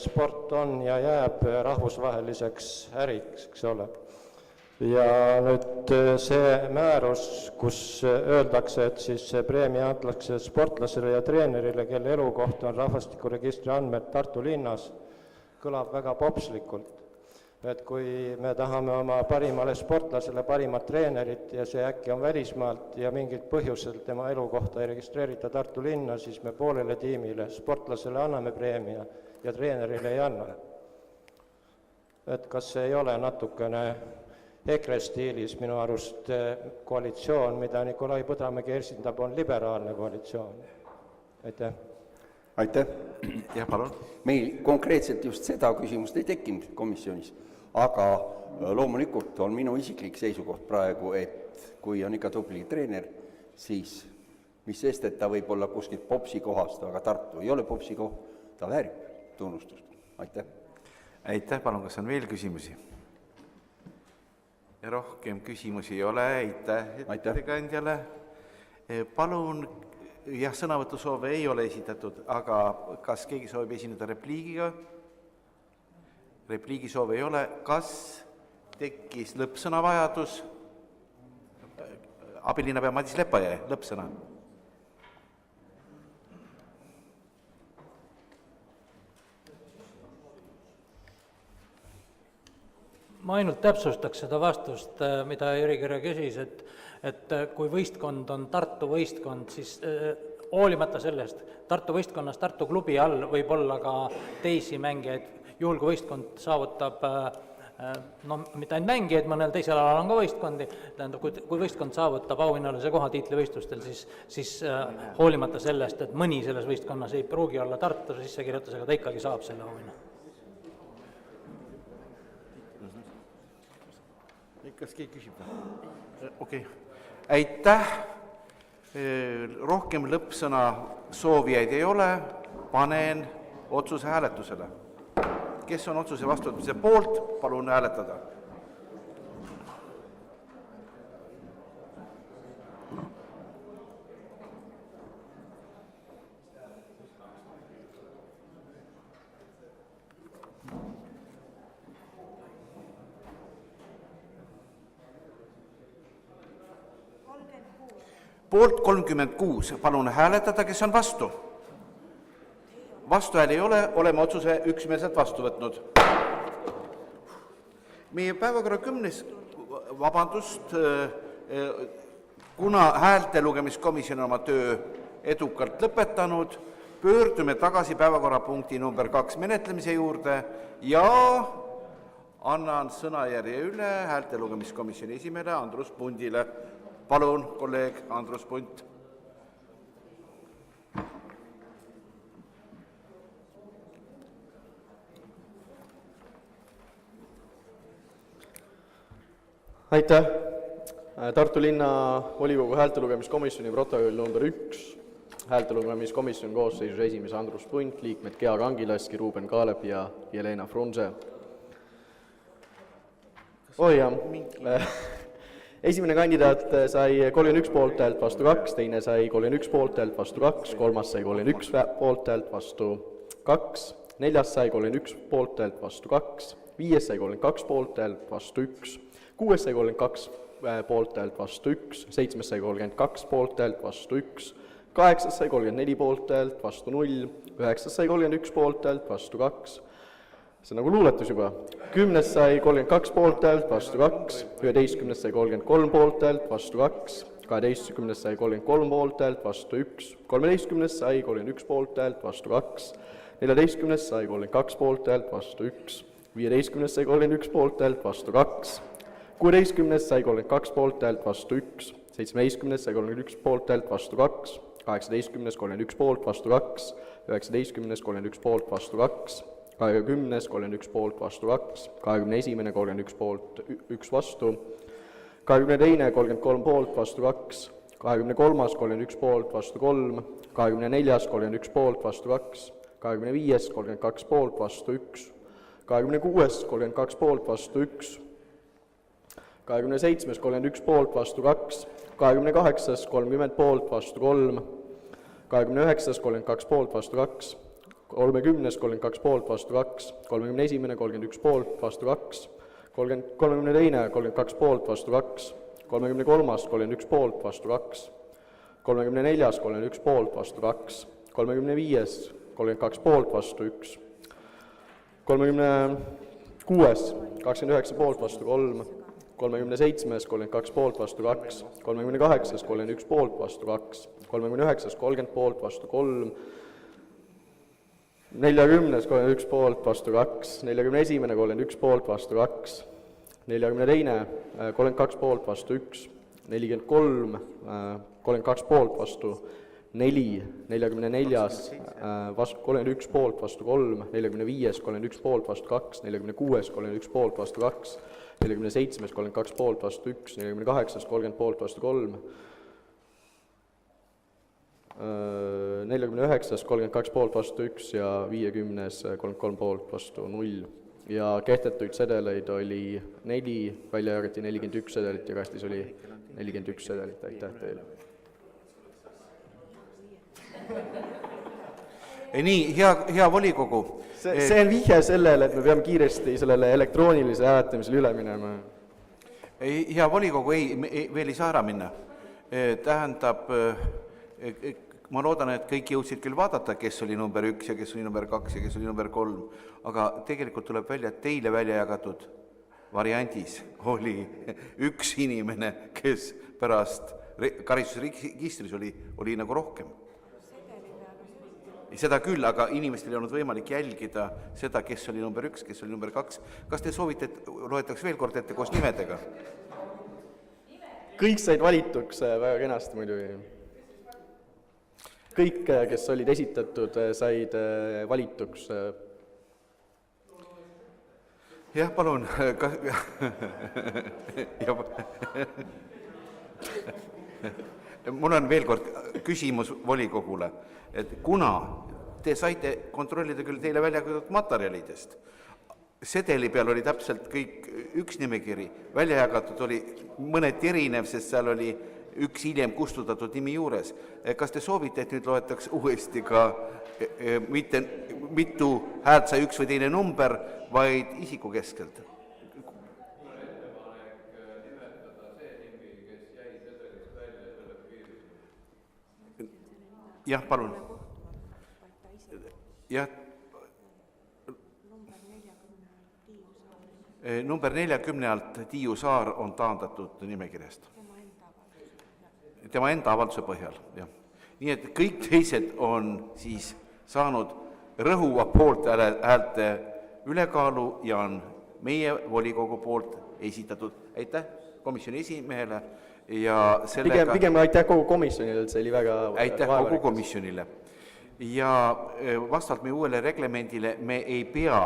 sport on ja jääb rahvusvaheliseks äriks, eks ole. Ja nüüd see määrus, kus öeldakse, et siis preemia antakse sportlasele ja treenerile, kelle elukoht on rahvastikuregistri andmed Tartu linnas, kõlab väga popslikult. Et kui me tahame oma parimale sportlasele parimat treenerit ja see äkki on välismaalt ja mingid põhjusel tema elukohta ei registreerita Tartu linna, siis me poolele tiimile sportlasele anname preemia ja treenerile ei anna. Et kas see ei ole natukene EKRE stiilis? Minu arust koalitsioon, mida Nikolai Põdramägi esindab, on liberaalne koalitsioon. Aitäh. Aitäh. Ja, palun. Meil konkreetselt just seda küsimust ei tekkinud komisjonis, aga loomulikult on minu isiklik seisukoht praegu, et kui on ikka tubli treener, siis mis sest, et ta võib olla kuskilt popsi kohast, aga Tartu ei ole popsi koht, ta väärib tunnustust. Aitäh. Aitäh, palun, kas on veel küsimusi? Rohkem küsimusi ei ole, aitäh ettekandjale. Palun, jah, sõnavõtusoove ei ole esitatud, aga kas keegi soovib esineda repliigiga? Repliigisoove ei ole. Kas tekkis lõppsõna vajadus? Abilinnapea Madis Lepajõe, lõppsõna. Ma ainult täpsustaks seda vastust, mida Jüri Kõre küsis, et kui võistkond on Tartu võistkond, siis hoolimata sellest, Tartu võistkonnas Tartu klubi all võib olla ka teisi mängijaid, juhul kui võistkond saavutab, mitte ainult mängijaid, mõnel teisel alal on ka võistkondi, tähendab, kui võistkond saavutab auhinnalise koha tiitlivõistlustel, siis hoolimata sellest, et mõni selles võistkonnas ei pruugi olla Tartu sissekirjutusega, ta ikkagi saab selle auhinna. Kas keegi küsib? Okei. Aitäh. Rohkem lõppsõna soovijaid ei ole. Panen otsuse hääletusele. Kes on otsuse vastuvõtmise poolt? Palun hääletada. Poolt 36. Palun hääletada, kes on vastu. Vastuhääli ei ole, oleme otsuse üksmeelselt vastu võtnud. Meie päevakorra 10. Vabandust, kuna häälte lugemiskomisjon oma töö edukalt lõpetanud, pöördume tagasi päevakorrapunkti number 2 menetlemise juurde ja annan sõnajärje üle häälte lugemiskomisjoni esimehele Andrus Pundile. Palun, kolleeg Andrus Punt. Aitäh. Tartu linna volikogu häältelugemiskomisjoni protokoll number 1. Häältelugemiskomisjon koosseisus esimees Andrus Punt, liikmed Gea Kangilaski, Ruuben Kaalep ja Jelena Frunze. Esimene kandidaat sai 31 poolthäält vastu 2, teine sai 31 poolthäält vastu 2, kolmas sai 31 poolthäält vastu 2, neljas sai 31 poolthäält vastu 2, viies sai 32 poolthäält vastu 1, kuues sai 32 poolthäält vastu 1, seitsmes sai 32 poolthäält vastu 1, kaheksas sai 34 poolthäält vastu 0, üheksas sai 31 poolthäält vastu 2, see on nagu luuletus juba. 10 sai 32 poolthäält, vastu 2, 11 sai 33 poolthäält, vastu 2, 12 sai 33 poolthäält, vastu 1, 13 sai 31 poolthäält, vastu 2, 14 sai 32 poolthäält, vastu 1, 15 sai 31 poolthäält, vastu 2, 16 sai 32 poolthäält, vastu 1, 17 sai 31 poolthäält, vastu 2, 18 31 poolt, vastu 2, 19 31 poolt, vastu 2, 20 31 poolt, vastu 2, 21 31 poolt, 1 vastu, 22 33 poolt, vastu 2, 23 31 poolt, vastu 3, 24 31 poolt, vastu 2, 25 32 poolt, vastu 1, 26 32 poolt, vastu 1, 27 31 poolt, vastu 2, 28 30 poolt, vastu 3, 29 32 poolt, vastu 2, 30 32 poolt, vastu 2, 31 31 poolt, vastu 2, 32 32 poolt, vastu 2, 33 31 poolt, vastu 2, 34 31 poolt, vastu 2, 35 32 poolt, vastu 1, 36 29 poolt, vastu 3, 37 32 poolt, vastu 2, 38 31 poolt, vastu 2, 39 30 poolt, vastu 3, 40 31 poolt, vastu 2, 41 31 poolt, vastu 2, 42 32 poolt, vastu 1, 43 32 poolt, vastu 4, 44 vastu 31 poolt, vastu 3, 45 31 poolt, vastu 2, 46 31 poolt, vastu 2, 47 32 poolt, vastu 1, 48 30 poolt, vastu 3, 49 32 poolt, vastu 1 ja 50 33 poolt, vastu 0. Ja kehtetuid sedeleid oli 4, välja jagati 41 sedelit ja kastis oli 41 sedelit, aitäh teile. Nii, hea volikogu. See on vihje sellele, et me peame kiiresti sellele elektroonilise hääletamisele üle minema. Hea volikogu, veel ei saa ära minna. Tähendab, ma loodan, et kõik jõudsid küll vaadata, kes oli number 1 ja kes oli number 2 ja kes oli number 3, aga tegelikult tuleb välja, et teile välja jagatud variandis oli üks inimene, kes pärast karistusregistris oli nagu rohkem. Seda küll, aga inimestel ei olnud võimalik jälgida seda, kes oli number 1, kes oli number 2. Kas te soovite, et loetaks veel kord ette koos nimedega? Kõik said valituks väga kenasti muidugi. Kõik, kes olid esitatud, said valituks. Jah, palun. Mul on veel kord küsimus volikogule, et kuna te saite kontrollida küll teile välja jagatud materjalidest, sedeli peal oli täpselt kõik üks nimekiri, välja jagatud oli mõneti erinev, sest seal oli üks hiljem kustutatud nimi juures. Kas te soovite, et nüüd loetaks uuesti ka mitte mitu häält sai üks või teine number, vaid isiku keskelt? Jah, palun. Jah. Number 40 alt Tiiu Saar on taandatud nimekirjast. Tema enda avalduse põhjal, jah. Nii et kõik teised on siis saanud rõhuva poolt häälte ülekaalu ja on meie volikogu poolt esitatud. Aitäh komisjoni esimehele ja sellega... Pigem aitäh kogu komisjonile, et see oli väga... Aitäh kogu komisjonile. Ja vastavalt meie uuele reglemendile me ei pea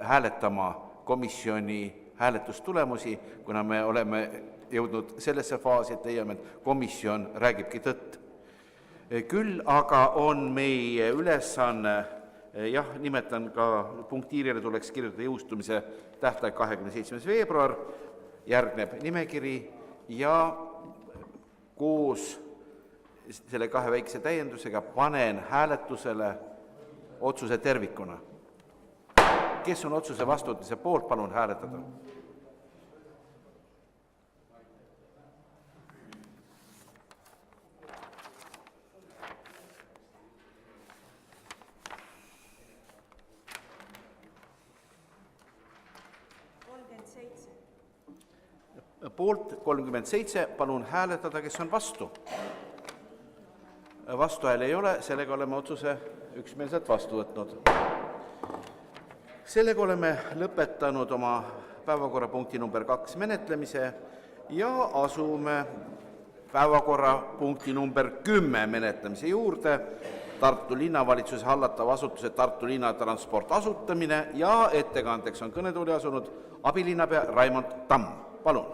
hääletama komisjoni hääletustulemusi, kuna me oleme jõudnud sellesse faasi, et leiame, et komisjon räägibki tõtt. Küll aga on meie ülesanne, jah, nimetan ka punktiirile tuleks kirjutada jõustumise tähtaeg 27. veebruar, järgneb nimekiri ja koos selle kahe väikse täiendusega panen hääletusele otsuse tervikuna. Kes on otsuse vastuvõtmise poolt, palun hääletada. Poolt 37, palun hääletada, kes on vastu. Vastuhääli ei ole, sellega oleme otsuse üksmeelselt vastu võtnud. Sellega oleme lõpetanud oma päevakorrapunkti number 2 menetlemise ja asume päevakorrapunkti number 10 menetlemise juurde. Tartu linnavalitsuse hallatava asutuse Tartu linnatransport asutamine ja ettekandeks on kõnetooli asunud abilinnapea Raimond Tamm. Palun.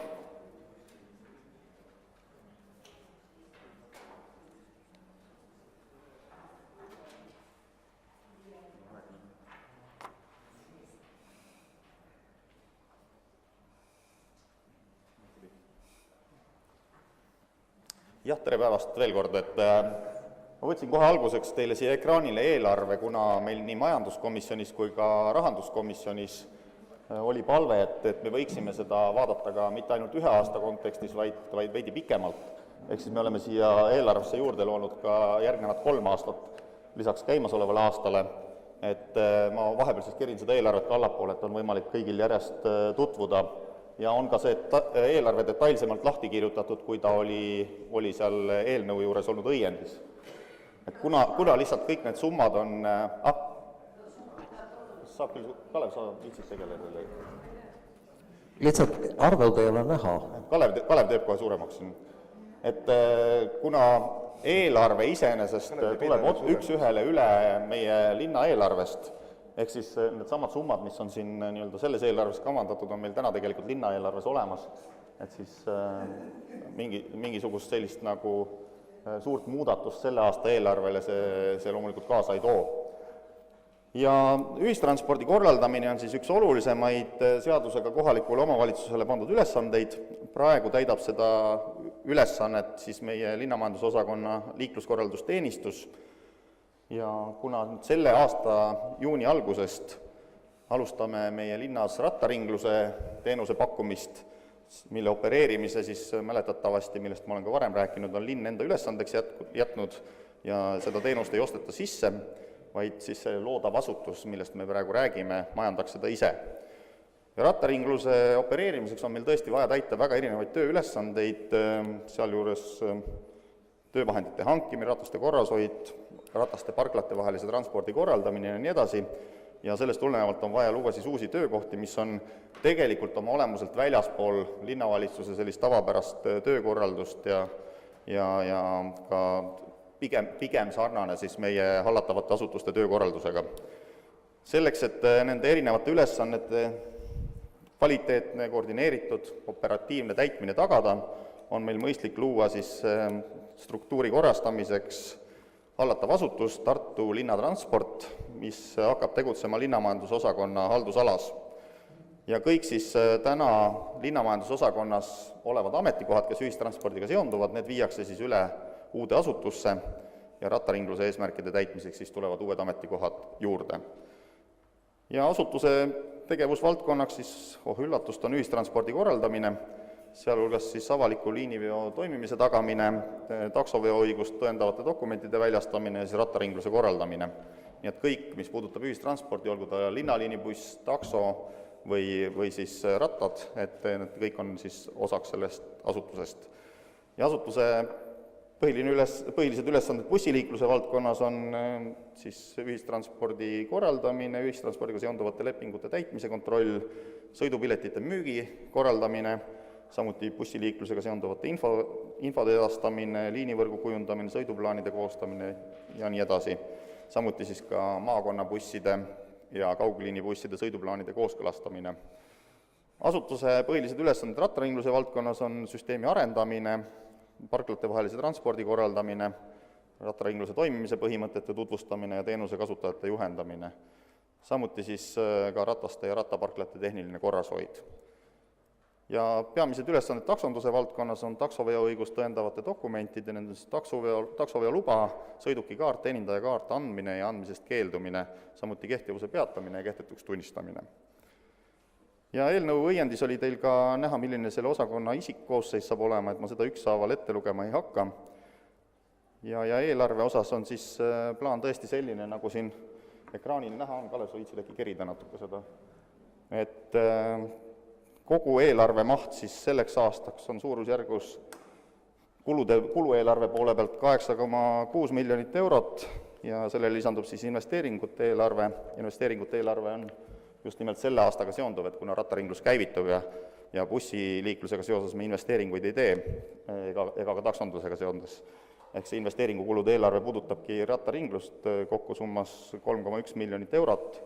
Jah, tere päevast veel kord, et ma võtsin kohe alguseks teile siia ekraanile eelarve, kuna meil nii majanduskomisjonis kui ka rahanduskomisjonis oli palve, et me võiksime seda vaadata ka mitte ainult ühe aasta kontekstis, vaid veidi pikemalt. Ehk siis me oleme siia eelarvesse juurde loonud ka järgnevad 3 aastat lisaks käimasolevale aastale, et ma vahepeal siis kerin seda eelarvet ka allapoole, et on võimalik kõigil järjest tutvuda. Ja on ka see eelarve detailsemalt lahti kirjutatud, kui ta oli seal eelnõu juures olnud õiendis. Et kuna lihtsalt kõik need summad on... Saab küll, Kalev, sa viitsid tegeleda. Lihtsalt arvud ei ole näha. Kalev teeb kohe suuremaks. Et kuna eelarve iseenesest tuleb üks ühele üle meie linna eelarvest, ehk siis need samad summad, mis on siin selles eelarves kavandatud, on meil täna tegelikult linna eelarves olemas, et siis mingisugust sellist nagu suurt muudatust selle aasta eelarvele see loomulikult kaasa ei too. Ja ühistranspordi korraldamine on siis üks olulisemaid seadusega kohalikule omavalitsusele pandud ülesandeid. Praegu täidab seda ülesannet siis meie linnamajandusosakonna liikluskorraldusteenistus. Ja kuna selle aasta juuni algusest alustame meie linnas rattaringluse teenuse pakkumist, mille opereerimise siis mäletatavasti, millest ma olen ka varem rääkinud, on linn enda ülesandeks jätnud ja seda teenust ei osteta sisse, vaid siis see loodav asutus, millest me praegu räägime, majandaks seda ise. Ja rattaringluse opereerimiseks on meil tõesti vaja täita väga erinevaid tööülesandeid, sealjuures töövahendite hankimine, rataste korrashoid, rataste parklate vahelise transpordi korraldamine ja nii edasi, ja sellest tulenevalt on vaja luua siis uusi töökohti, mis on tegelikult oma olemuselt väljaspool linnavalitsuse sellist tavapärast töökorraldust ja ka pigem sarnane siis meie hallatavate asutuste töökorraldusega. Selleks, et nende erinevate ülesannete kvaliteetne, koordineeritud, operatiivne täitmine tagada, on meil mõistlik luua siis struktuuri korrastamiseks hallatav asutus Tartu linnatransport, mis hakkab tegutsema linnamajandusosakonna haldusalas. Ja kõik siis täna linnamajandusosakonnas olevad ametikohad, kes ühistranspordiga seonduvad, need viiakse siis üle uude asutusse ja rattaringluse eesmärkide täitmiseks siis tulevad uued ametikohad juurde. Ja asutuse tegevusvaldkonnaks siis, üllatust, on ühistranspordi korraldamine, sealhulgas siis avaliku liiniveo toimimise tagamine, taksoveoõigust tõendavate dokumentide väljastamine ja siis rattaringluse korraldamine. Nii et kõik, mis puudutab ühistranspordi, olgu ta linnaliinibuss, takso või siis rattad, et need kõik on siis osaks sellest asutusest. Ja asutuse põhilised ülesanded bussiliikluse valdkonnas on siis ühistranspordi korraldamine, ühistranspordiga seonduvate lepingute täitmise kontroll, sõidupiletite müügi korraldamine, samuti bussiliiklusega seonduvate infode edastamine, liinivõrgu kujundamine, sõiduplaanide koostamine ja nii edasi. Samuti siis ka maakonnabusside ja kaugliinibusside sõiduplaanide kooskõlastamine. Asutuse põhilised ülesanded rattaringluse valdkonnas on süsteemi arendamine, parklatevahelise transpordi korraldamine, rattaringluse toimimise põhimõtete tutvustamine ja teenuse kasutajate juhendamine. Samuti siis ka rataste ja rattaparklate tehniline korrashoid. Ja peamised ülesanded taksonduse valdkonnas on taksoveoõigust tõendavate dokumentide, nendes taksoveo luba, sõidukikaart, teenindajakaart andmine ja andmisest keeldumine, samuti kehtivuse peatamine ja kehtetuks tunnistamine. Ja eelnõu õiendis oli teil ka näha, milline selle osakonna isikkoosseis saab olema, et ma seda ükshaaval ette lugema ei hakka. Ja eelarve osas on siis plaan tõesti selline, nagu siin ekraanil näha on, Kalev, sa viitsid äkki kerida natuke seda, et kogu eelarve maht siis selleks aastaks on suurusjärgus kulueelarve poole pealt 8,6 miljonit eurot ja sellele lisandub siis investeeringute eelarve on just nimelt selle aastaga seonduv, et kuna rattaringlus käivitub ja bussiliiklusega seoses me investeeringuid ei tee, ega ka taksondusega seonduses. Ehk see investeeringukulude eelarve puudutabki rattaringlust kokku summas 3,1 miljonit eurot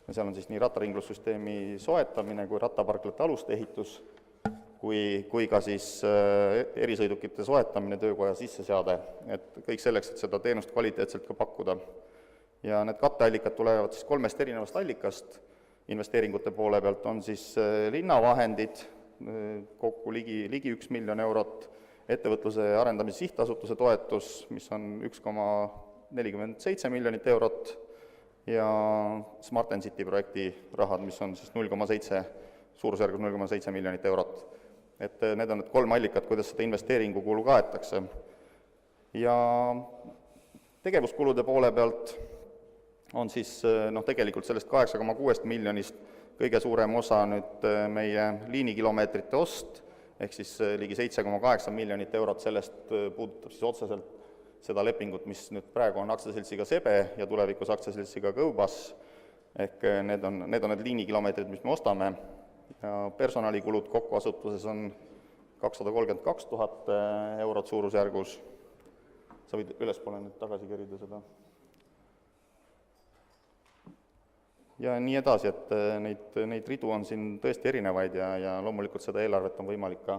ja seal on siis nii rattaringlussüsteemi soetamine kui rattaparklate aluste ehitus, kui ka siis erisõidukite soetamine, töökoja sisseseade, et kõik selleks, et seda teenust kvaliteetselt ka pakkuda. Ja need katteallikad tulevad siis 3 erinevast allikast, investeeringute poole pealt on siis linnavahendid, kokku ligi 1 miljon eurot, ettevõtluse arendamise sihtasutuse toetus, mis on 1,47 miljonit eurot, ja Smart & City projekti rahad, mis on siis suurusjärgus 0,7 miljonit eurot. Et need on need 3 allikat, kuidas seda investeeringukulu kaetakse. Ja tegevuskulude poole pealt on siis tegelikult sellest 8,6 miljonist kõige suurem osa nüüd meie liinikilomeetrite ost, ehk siis ligi 7,8 miljonit eurot, sellest puudutab siis otseselt seda lepingut, mis nüüd praegu on aktsiaseltsiga Sebe ja tulevikus aktsiaseltsiga Kõubas, ehk need on need liinikilomeetrid, mis me ostame, ja personalikulud kokkuasutuses on 232 000 eurot suurusjärgus. Sa võid ülespoole nüüd tagasi kerida seda. Ja nii edasi, et neid ridu on siin tõesti erinevaid ja loomulikult seda eelarvet on võimalik ka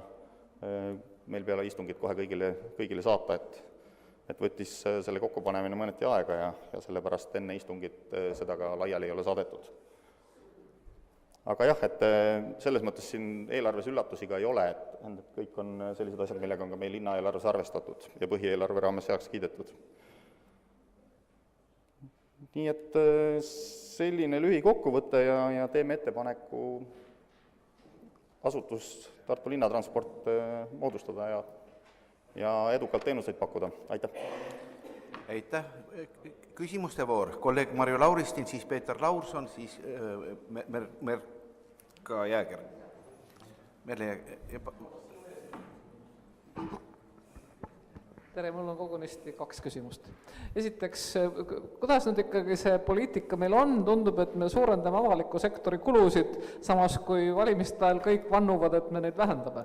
meil peale istungit kohe kõigile saata, et võttis selle kokkupanemine mõneti aega ja sellepärast enne istungit seda ka laiali ei ole saadetud. Aga jah, et selles mõttes siin eelarves üllatusi ka ei ole, et kõik on sellised asjad, millega on ka meil linnaeelarves arvestatud ja põhieelarve raames heaks kiidetud. Nii et selline lühikokkuvõte ja teeme ettepaneku asutus Tartu linnatransport moodustada ja edukalt teenuseid pakkuda. Aitäh! Aitäh! Küsimuste voor. Kolleeg Marju Lauristin, siis Peeter Laurson, siis Merka Jääger. Merle Jääger. Tere, mul on kogunisti 2 küsimust. Esiteks, kuidas nüüd ikkagi see poliitika meil on? Tundub, et me suurendame avaliku sektori kulusid, samas kui valimiste ajal kõik vannuvad, et me neid vähendame.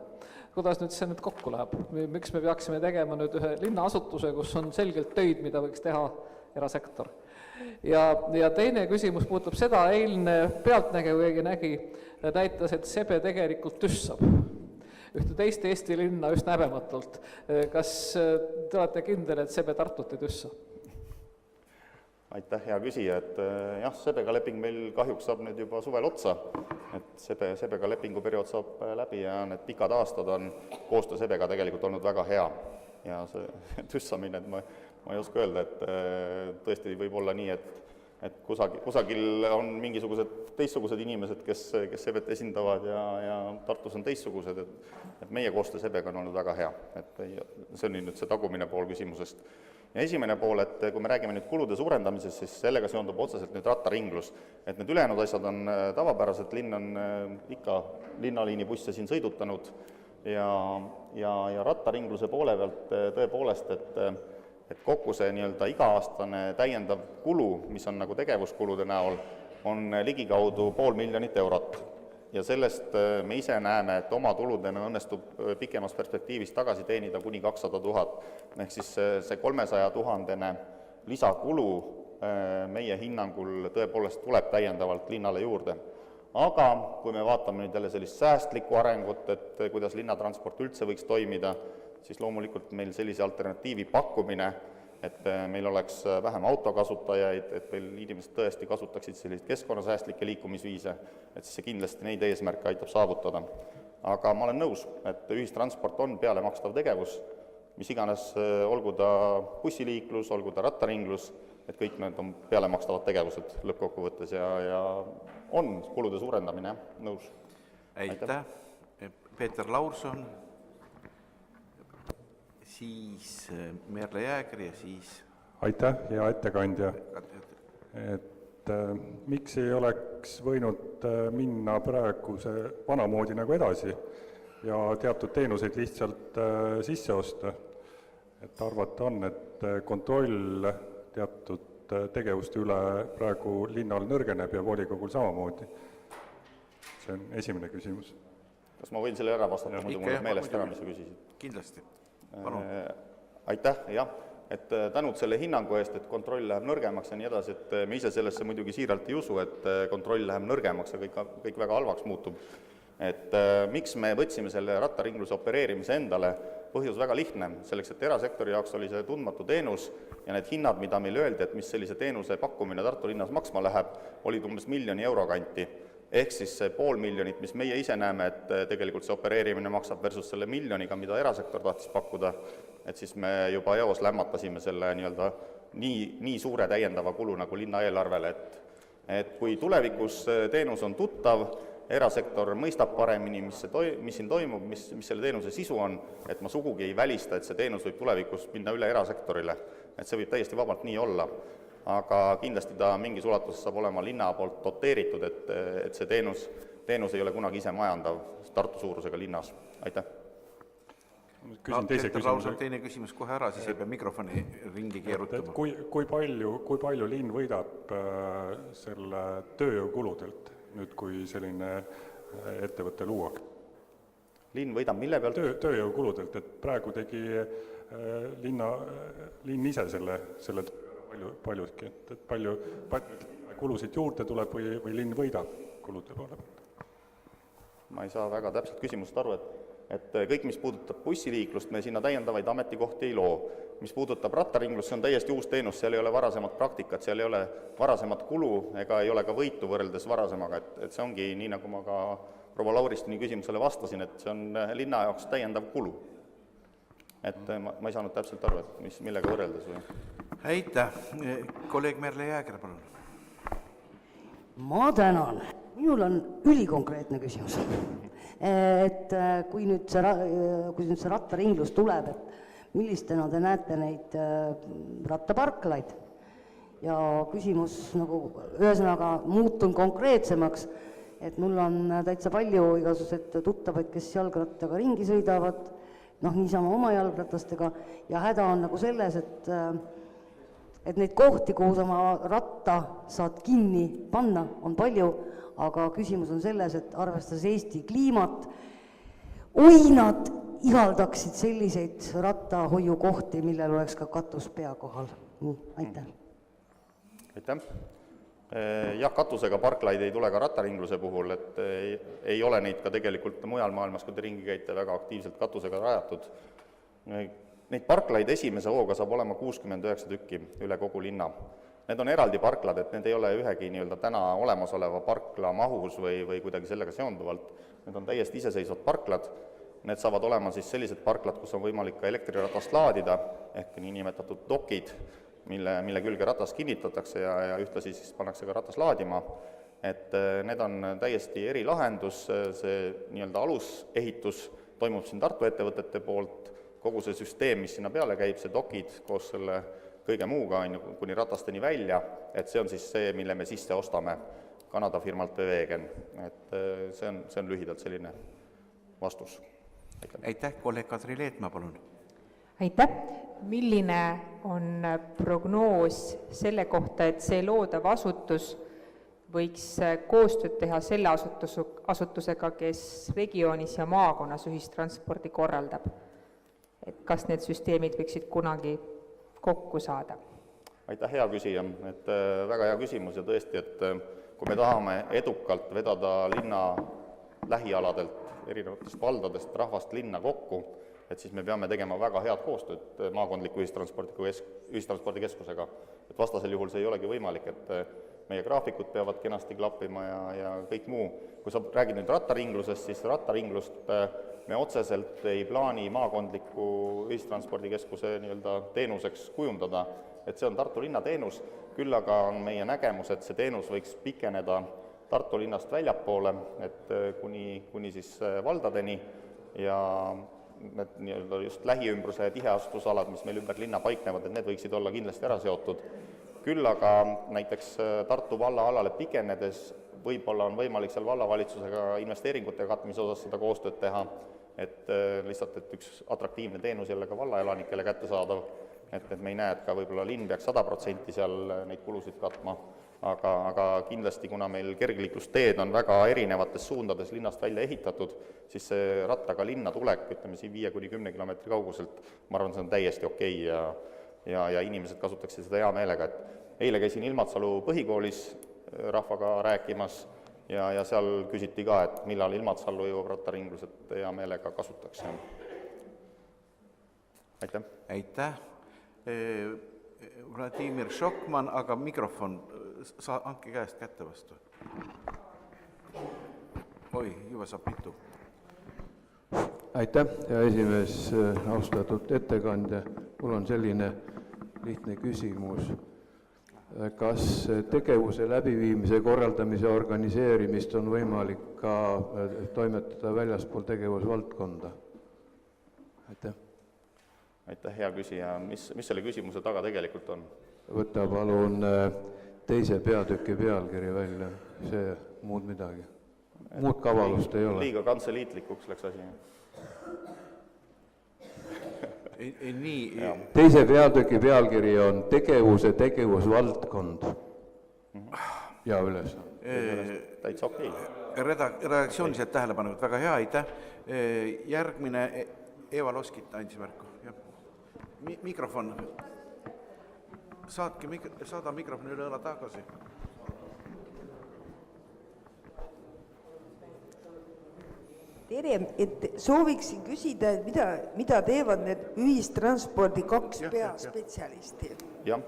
Kuidas nüüd see nüüd kokku läheb? Miks me peaksime tegema nüüd ühe linnaasutuse, kus on selgelt töid, mida võiks teha erasektor? Ja teine küsimus puudutab seda, eilne Pealtnägija näitas, et Sebe tegelikult tüssab ühte teist Eesti linna üsna häbematult. Kas te olete kindel, et Sebe Tartut ei tüssa? Aitäh, hea küsija, et jah, Sebega leping meil kahjuks saab nüüd juba suvel otsa, et Sebega lepinguperiood saab läbi ja need pikad aastad on koostöö Sebega tegelikult olnud väga hea ja see tüssamine, et ma ei oska öelda, et tõesti võib olla nii, et kusagil on mingisugused teistsugused inimesed, kes Sebet esindavad ja Tartus on teistsugused, et meie koostöö Sebega on olnud väga hea, et see on nüüd see tagumine pool küsimusest. Ja esimene pool, et kui me räägime nüüd kulude suurendamisest, siis sellega seondub otseselt nüüd rattaringlus, et need ülejäänud asjad on tavapärased, linn on ikka linnaliinibusse siin sõidutanud ja rattaringluse poole pealt tõepoolest, et kokku see nii-öelda iga-aastane täiendav kulu, mis on nagu tegevuskulude näol, on ligikaudu 500 000 eurot. Ja sellest me ise näeme, et oma tuludena õnnestub pikemas perspektiivis tagasi teenida kuni 200 000. Ehk siis see 300 000 lisakulu meie hinnangul tõepoolest tuleb täiendavalt linnale juurde. Aga kui me vaatame nüüd jälle sellist säästlikku arengut, et kuidas linnatransport üldse võiks toimida, siis loomulikult meil sellise alternatiivi pakkumine, et meil oleks vähem autokasutajaid, et meil inimesed tõesti kasutaksid selliseid keskkonnasäästlikke liikumisviise, et siis see kindlasti neid eesmärke aitab saavutada. Aga ma olen nõus, et ühistransport on pealemakstav tegevus, mis iganes, olgu ta bussiliiklus, olgu ta rattaringlus, et kõik need on pealemakstavad tegevused lõppkokkuvõttes ja on kulude suurendamine, nõus. Aitäh. Peeter Laurson, siis Merle Jääger ja siis... Aitäh, hea ettekandja. et miks ei oleks võinud minna praeguse vanamoodi nagu edasi ja teatud teenuseid lihtsalt sisse osta. Et arvata on, et kontroll teatud tegevuste üle praegu linnal nõrgeneb ja volikogul samamoodi. See on esimene küsimus. Kas ma võin selle ära vastata, muidu mul meelest ära, mis sa küsisid? Kindlasti. Palun. Aitäh, jah. Et tänud selle hinnangu eest, et kontroll läheb nõrgemaks ja nii edasi, et me ise sellesse muidugi siiralt ei usu, et kontroll läheb nõrgemaks ja kõik väga halvaks muutub. Et miks me võtsime selle rattaringluse opereerimise endale? Põhjus väga lihtne, selleks, et erasektori jaoks oli see tundmatu teenus ja need hinnad, mida meil öeldi, et mis sellise teenuse pakkumine Tartu linnas maksma läheb, olid umbes 1 miljoni euro kanti. Ehk siis see 500 000, mis meie ise näeme, et tegelikult see opereerimine maksab versus selle 1 miljoniga, mida erasektor tahtis pakkuda, et siis me juba eos lämmatasime selle nii suure täiendava kulu nagu linna eelarvele, et kui tulevikus teenus on tuttav, erasektor mõistab paremini, mis siin toimub, mis selle teenuse sisu on, et ma sugugi ei välista, et see teenus võib tulevikus minna üle erasektorile, et see võib täiesti vabalt nii olla. Aga kindlasti ta mingis ulatuses saab olema linna poolt doteeritud, et see teenus ei ole kunagi ise majandav Tartu suurusega linnas. Aitäh. Küsin teise küsimuse. Teine küsimus kohe ära, siis ei pea mikrofoni ringi keerutama. Kui palju linn võidab selle tööjõukuludelt, nüüd kui selline ettevõte luuakse? Linn võidab mille pealt? Tööjõukuludelt, et praegu tegi linn ise selle paljuski, et palju kulusid juurde tuleb või linn võidab kulude poole pealt? Ma ei saa väga täpselt küsimust aru, et kõik, mis puudutab bussiliiklust, me sinna täiendavaid ametikohti ei loo. Mis puudutab rattaringlust, see on täiesti uus teenus, seal ei ole varasemat praktikat, seal ei ole varasemat kulu ega ei ole ka võitu võrreldes varasemaga, et see ongi nii, nagu ma ka proua Lauristini küsimusele vastasin, et see on linna jaoks täiendav kulu. Et ma ei saanud täpselt aru, et millega võrreldes või? Aitäh. Kolleeg Merle Jääger, palun. Ma tänan. Minul on ülikonkreetne küsimus. Et kui nüüd see rattaringlus tuleb, et millistena te näete neid rattaparklaid? Ja küsimus nagu ühesõnaga muutun konkreetsemaks, et mul on täitsa palju igasugused tuttavaid, kes jalgrattaga ringi sõidavad, niisama oma jalgratastega, ja häda on nagu selles, et neid kohti, kuhu sa oma ratta saad kinni panna, on palju, aga küsimus on selles, et arvestades Eesti kliimat, nad ihaldaksid selliseid rattahoiukohti, millel oleks ka katus pea kohal. Aitäh. Aitäh. Jah, katusega parklaid ei tule ka rattaringluse puhul, et ei ole neid ka tegelikult mujal maailmas, kui te ringi käite, väga aktiivselt katusega rajatud. Neid parklaid esimese hooga saab olema 69 tükki üle kogu linna. Need on eraldi parklad, et need ei ole ühegi täna olemasoleva parkla mahus või kuidagi sellega seonduvalt. Need on täiesti iseseisvad parklad. Need saavad olema siis sellised parklad, kus on võimalik ka elektriratast laadida, ehk niinimetatud dokid, mille külge ratas kinnitatakse ja ühtlasi siis pannakse ka ratas laadima. Et need on täiesti erilahendus, see alusehitus toimub siin Tartu ettevõtete poolt, kogu see süsteem, mis sinna peale käib, see dokid koos selle kõige muuga kuni ratasteni välja, et see on siis see, mille me sisse ostame Kanada firmalt Vevegen. Et see on lühidalt selline vastus. Aitäh, kolleeg Kadri Leetmaa, palun. Aitäh. Milline on prognoos selle kohta, et see loodav asutus võiks koostööd teha selle asutusega, kes regioonis ja maakonnas ühistranspordi korraldab? Et kas need süsteemid võiksid kunagi kokku saada? Aitäh, hea küsija. Et väga hea küsimus ja tõesti, et kui me tahame edukalt vedada linna lähialadelt, erinevatest valdadest rahvast linna kokku, et siis me peame tegema väga head koostööd maakondliku ühistranspordikeskusega. Et vastasel juhul see ei olegi võimalik, et meie graafikud peavad kenasti klappima ja kõik muu. Kui sa räägid nüüd rattaringlusest, siis rattaringlust me otseselt ei plaani maakondliku ühistranspordikeskuse teenuseks kujundada, et see on Tartu linna teenus, küll aga on meie nägemus, et see teenus võiks pikeneda Tartu linnast väljapoole, et kuni siis valdadeni ja need just lähiümbruse ja tiheasustusalad, mis meil ümber linna paiknevad, et need võiksid olla kindlasti ära seotud. Küll aga näiteks Tartu valla alale pikenedes võib-olla on võimalik seal vallavalitsusega investeeringute katmise osas seda koostööd teha, et lihtsalt, et üks atraktiivne teenus jälle ka vallaelanikele kättesaadav, et me ei näe, et ka võib-olla linn peaks 100% seal neid kulusid katma, aga kindlasti, kuna meil kergliiklusteed on väga erinevates suundades linnast välja ehitatud, siis see rattaga linna tulek, ütleme siin 5–10 kilomeetri kauguselt, ma arvan, see on täiesti okei ja inimesed kasutaksid seda hea meelega, et eile käisin Ilmatsalu põhikoolis rahvaga rääkimas ja seal küsiti ka, et millal Ilmatsallu jõuab rattaringlus, et hea meelega kasutaks. Aitäh! Aitäh! Vladimir Šokman, aga mikrofon, andke käest kätte vastu. Oi, juba saab mitu. Aitäh, hea esimees, austatud ettekandja. Mul on selline lihtne küsimus. Kas tegevuse läbiviimise, korraldamise, organiseerimist on võimalik ka toimetada väljaspool tegevusvaldkonda? Aitäh. Aitäh, hea küsija. Mis selle küsimuse taga tegelikult on? Võta palun teise peatüki pealkiri välja, see muud midagi. Muud kavalust ei ole. Liiga kantseliitlikuks läks asi. Nii. Teise peatüki pealkiri on tegevuse tegevusvaldkond ja üles. Täitsa okei. Redaktsioonilised tähelepanekud, väga hea, aitäh. Järgmine Eva Loskit andis märku. Mikrofon. Saada mikrofoni üle õla tagasi. Tere, et sooviksin küsida, et mida teevad need ühistranspordi 2 peaspetsialisti? Jah,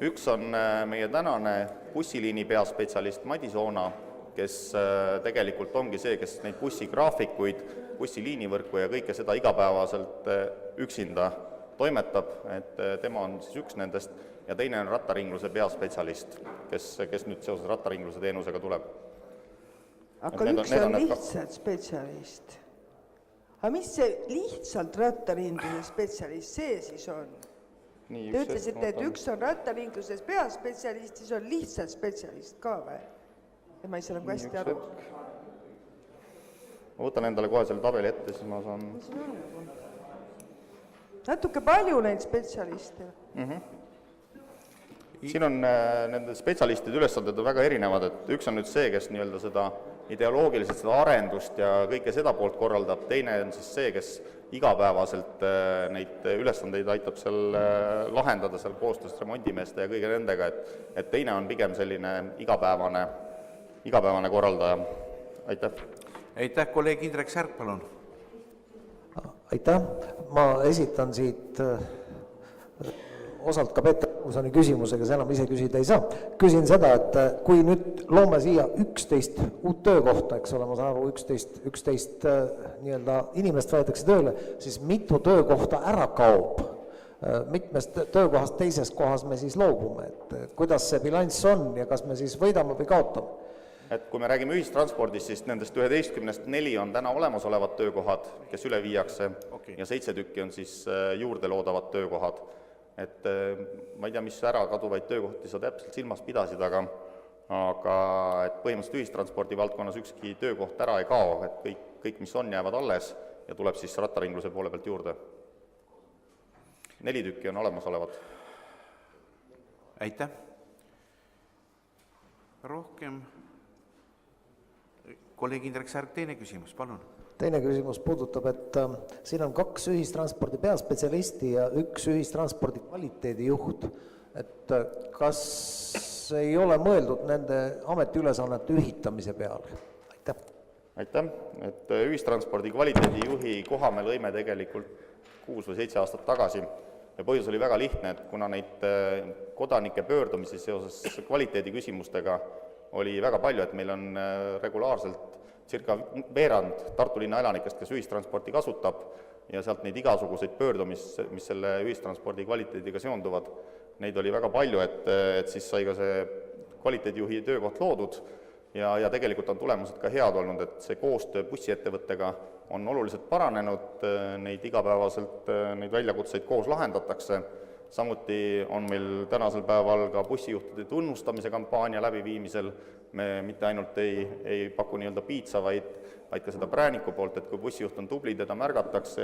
üks on meie tänane bussiliini peaspetsialist Madis Oona, kes tegelikult ongi see, kes neid bussigraafikuid, bussiliinivõrku ja kõike seda igapäevaselt üksinda toimetab, et tema on siis üks nendest, ja teine on rattaringluse peaspetsialist, kes nüüd seoses rattaringluse teenusega tuleb. Aga üks on lihtsalt spetsialist. Aga mis see lihtsalt rattaringluse spetsialist see siis on? Te ütlesite, et üks on rattaringluses peaspetsialist, siis on lihtsalt spetsialist ka või? Ja ma ei saa nagu hästi aru. Ma võtan endale kohe selle tabeli ette, siis ma saan... Natuke palju neid spetsialiste. Siin on nende spetsialistide ülesanded väga erinevad, et üks on nüüd see, kes nii-öelda seda ideoloogiliselt seda arendust ja kõike seda poolt korraldab, teine on siis see, kes igapäevaselt neid ülesandeid aitab seal lahendada seal koostöös remondimeeste ja kõige nendega, et teine on pigem selline igapäevane korraldaja. Aitäh! Aitäh, kolleeg Indrek Särk, palun! Aitäh! Ma esitan siit osalt ka Peeter Kuusani küsimusega, see enam ise küsida ei saa. Küsin seda, et kui nüüd loome siia 11 uut töökohta, eks ole, ma saan aru, 11 nii-öelda inimest võetakse tööle, siis mitu töökohta ära kaob? Mitmest töökohast teises kohas me siis loobume? Et kuidas see bilanss on ja kas me siis võidame või kaotame? Et kui me räägime ühistranspordist, siis nendest 11-st 4 on täna olemasolevad töökohad, kes üle viiakse, ja 7 tükki on siis juurde loodavad töökohad. Et ma ei tea, mis ära kaduvaid töökohti sa täpselt silmas pidasid, aga et põhimõtteliselt ühistranspordi valdkonnas ükski töökoht ära ei kao, et kõik, mis on, jäävad alles ja tuleb siis rattaringluse poole pealt juurde. 4 tükki on olemasolevad. Aitäh! Rohkem kolleeg Indrek Särk, teine küsimus, palun. Teine küsimus puudutab, et siin on 2 ühistranspordi peaspetsialisti ja 1 ühistranspordi kvaliteedijuht. Et kas ei ole mõeldud nende ametiülesannete ühitamise peale? Aitäh! Aitäh! Et ühistranspordi kvaliteedijuhi koha me lõime tegelikult 6 või 7 aastat tagasi ja põhjus oli väga lihtne, et kuna neid kodanike pöördumisi seoses kvaliteedi küsimustega oli väga palju, et meil on regulaarselt circa veerand Tartu linna elanikest, kes ühistransporti kasutab ja sealt neid igasuguseid pöördumisi, mis selle ühistranspordi kvaliteediga seonduvad, neid oli väga palju, et siis sai ka see kvaliteedijuhi töökoht loodud ja tegelikult on tulemused ka head olnud, et see koostöö bussiettevõttega on oluliselt paranenud, neid igapäevaselt neid väljakutseid koos lahendatakse samuti on meil tänasel päeval ka bussijuhtide tunnustamise kampaania läbiviimisel, me mitte ainult ei paku nii-öelda piitsa, vaid ka seda prääniku poolt, et kui bussijuht on tubli, teda märgatakse,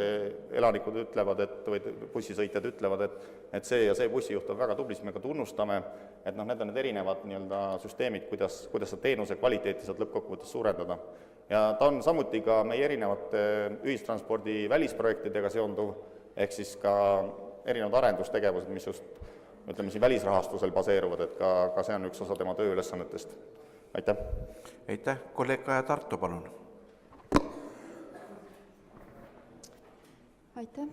elanikud ütlevad, või bussisõitjad ütlevad, et see ja see bussijuht on väga tubli, siis me ka tunnustame, et need on need erinevad nii-öelda süsteemid, kuidas seda teenuse kvaliteeti saad lõppkokkuvõttes suurendada. Ja ta on samuti ka meie erinevate ühistranspordi välisprojektidega seonduv, ehk siis ka erinevad arendustegevused, mis just, ütleme siin, välisrahastusel baseeruvad, et ka see on üks osa tema tööülesannetest. Aitäh! Aitäh! Kolleeg Kaja Tartu, palun! Aitäh!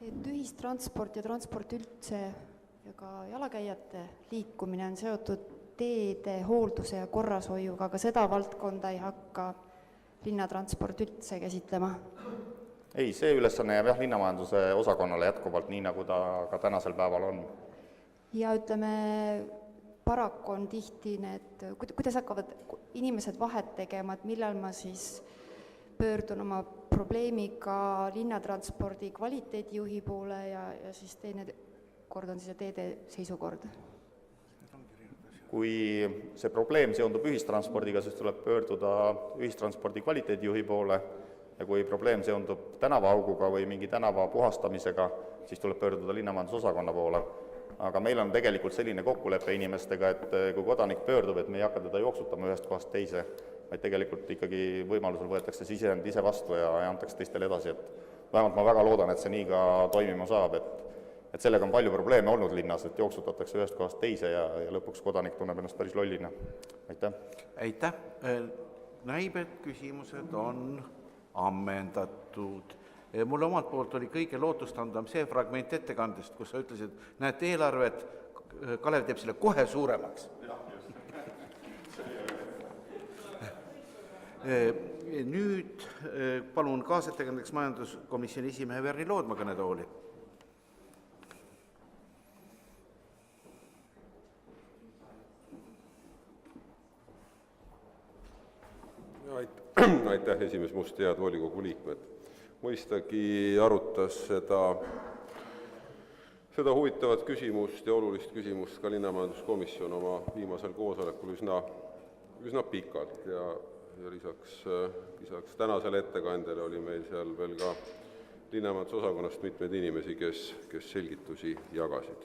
Et ühistransport ja transport üldse ja ka jalakäijate liikumine on seotud teede hoolduse ja korrashoiuga, aga seda valdkonda ei hakka linnatransport üldse käsitlema? Ei, see ülesanne jääb linnamajanduse osakonnale jätkuvalt, nii nagu ta ka tänasel päeval on. Ja ütleme, paraku on tihti need, kuidas hakkavad inimesed vahet tegema, et millal ma siis pöördun oma probleemiga linnatranspordi kvaliteedijuhi poole ja siis teine kord on siis teede seisukord? Kui see probleem seondub ühistranspordiga, siis tuleb pöörduda ühistranspordi kvaliteedijuhi poole, ja kui probleem seondub tänavaauguga või mingi tänava puhastamisega, siis tuleb pöörduda linnamajandusosakonna poole. Aga meil on tegelikult selline kokkulepe inimestega, et kui kodanik pöördub, et me ei hakka teda jooksutama ühest kohast teise, vaid tegelikult ikkagi võimalusel võetakse sisend ise vastu ja antakse teistele edasi, et vähemalt ma väga loodan, et see nii ka toimima saab, et sellega on palju probleeme olnud linnas, et jooksutatakse ühest kohast teise ja lõpuks kodanik tunneb ennast päris lollina. Aitäh! Aitäh! Näib, et küsimused on ammendatud. Mulle omalt poolt oli kõige lootustandam see fragment ettekandest, kus sa ütlesid, näete eelarvet, Kalev teeb selle kohe suuremaks. Nüüd palun kaasettekandeks majanduskomisjoni esimehe Verni Loodma kõnetooli. Aitäh, esimees Must, head volikogu liikmed. Mõistagi arutas seda huvitavat küsimust ja olulist küsimust ka linnamajanduskomisjon oma viimasel koosolekul üsna pikalt ja lisaks tänasele ettekandjale oli meil seal veel ka linnamajandusosakonnast mitmeid inimesi, kes selgitusi jagasid.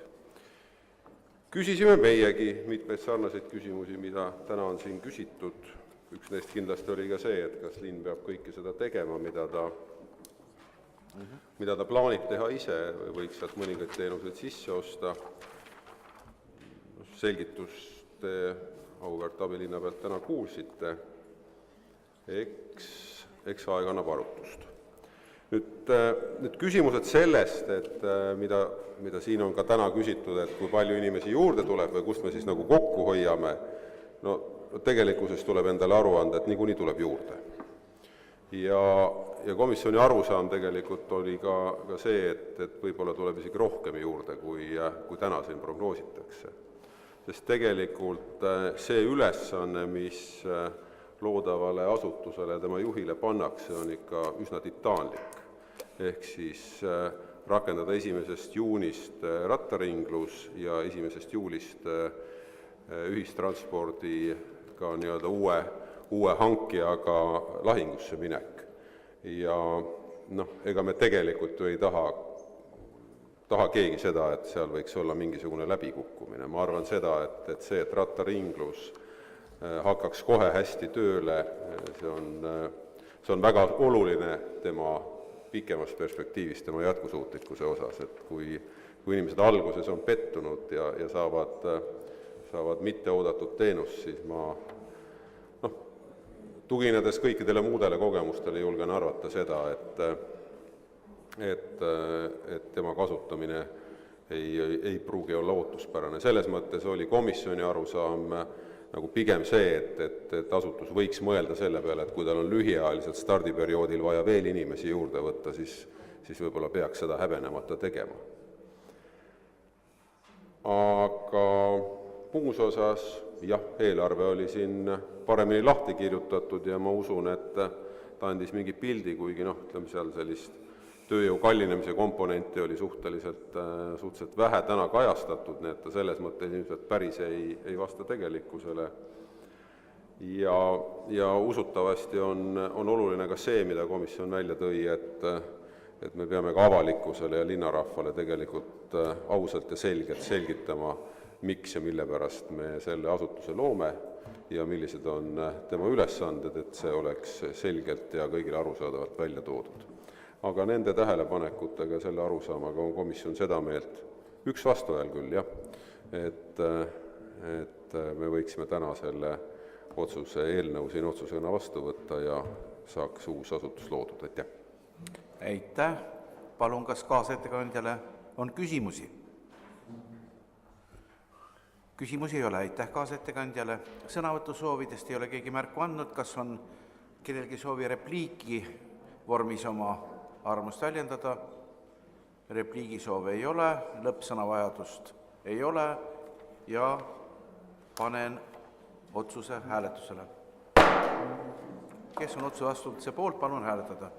Küsisime meiegi mitmeid sarnaseid küsimusi, mida täna on siin küsitud. Üks neist kindlasti oli ka see, et kas linn peab kõike seda tegema, mida ta plaanib teha ise või võiks sealt mõningaid teenuseid sisse osta. Selgitust te auväärt abilinnapealt täna kuulsite. Eks aeg annab arutust. Nüüd küsimused sellest, et mida siin on ka täna küsitud, et kui palju inimesi juurde tuleb või kust me siis nagu kokku hoiame, no tegelikkuses tuleb endale aru anda, et niikuinii tuleb juurde. Ja komisjoni arusaam tegelikult oli ka see, et võib-olla tuleb isegi rohkem juurde, kui täna siin prognoositakse. Sest tegelikult see ülesanne, mis loodavale asutusele tema juhile pannakse, on ikka üsna titaanlik. Ehk siis rakendada 1. juunist rattaringlus ja 1. juulist ühistranspordi ka nii-öelda uue hankijaga lahingusse minek. Ja ega me tegelikult ju ei taha keegi seda, et seal võiks olla mingisugune läbikukkumine. Ma arvan seda, et see, et rattaringlus hakkaks kohe hästi tööle, see on väga oluline tema pikemas perspektiivis, tema jätkusuutlikkuse osas, et kui inimesed alguses on pettunud ja saavad mitteoodatud teenust, siis ma tuginedes kõikidele muudele kogemustele julgen arvata seda, et tema kasutamine ei pruugi olla ootuspärane. Selles mõttes oli komisjoni arusaam nagu pigem see, et asutus võiks mõelda selle peale, et kui tal on lühiajaliselt stardiperioodil vaja veel inimesi juurde võtta, siis võib-olla peaks seda häbenemata tegema. Aga muus osas, jah, eelarve oli siin paremini lahti kirjutatud ja ma usun, et ta andis mingi pildi, kuigi ütleme seal sellist tööjõu kallinemise komponenti oli suhteliselt vähe täna kajastatud, nii et ta selles mõttes ilmselt päris ei vasta tegelikkusele. Ja usutavasti on oluline ka see, mida komisjon välja tõi, et me peame ka avalikkusele ja linnarahvale tegelikult ausalt ja selgelt selgitama, miks ja mille pärast me selle asutuse loome ja millised on tema ülesanded, et see oleks selgelt ja kõigile arusaadavalt välja toodud. Aga nende tähelepanekutega ja selle arusaamaga on komisjon seda meelt, üks vastuhääl küll, jah, et me võiksime täna selle otsuse eelnõu siin otsusena vastu võtta ja saaks uus asutus loodud, aitäh. Aitäh. Palun, kas kaasettekandjale on küsimusi? Küsimusi ei ole, aitäh kaasettekandjale. Sõnavõtusoovidest ei ole keegi märku andnud, kas on kellelgi soovi repliiki vormis oma arvamust väljendada? Repliigisoove ei ole, lõppsõnavajadust ei ole ja panen otsuse hääletusele. Kes on otsuse vastuvõtmise poolt, palun hääletada.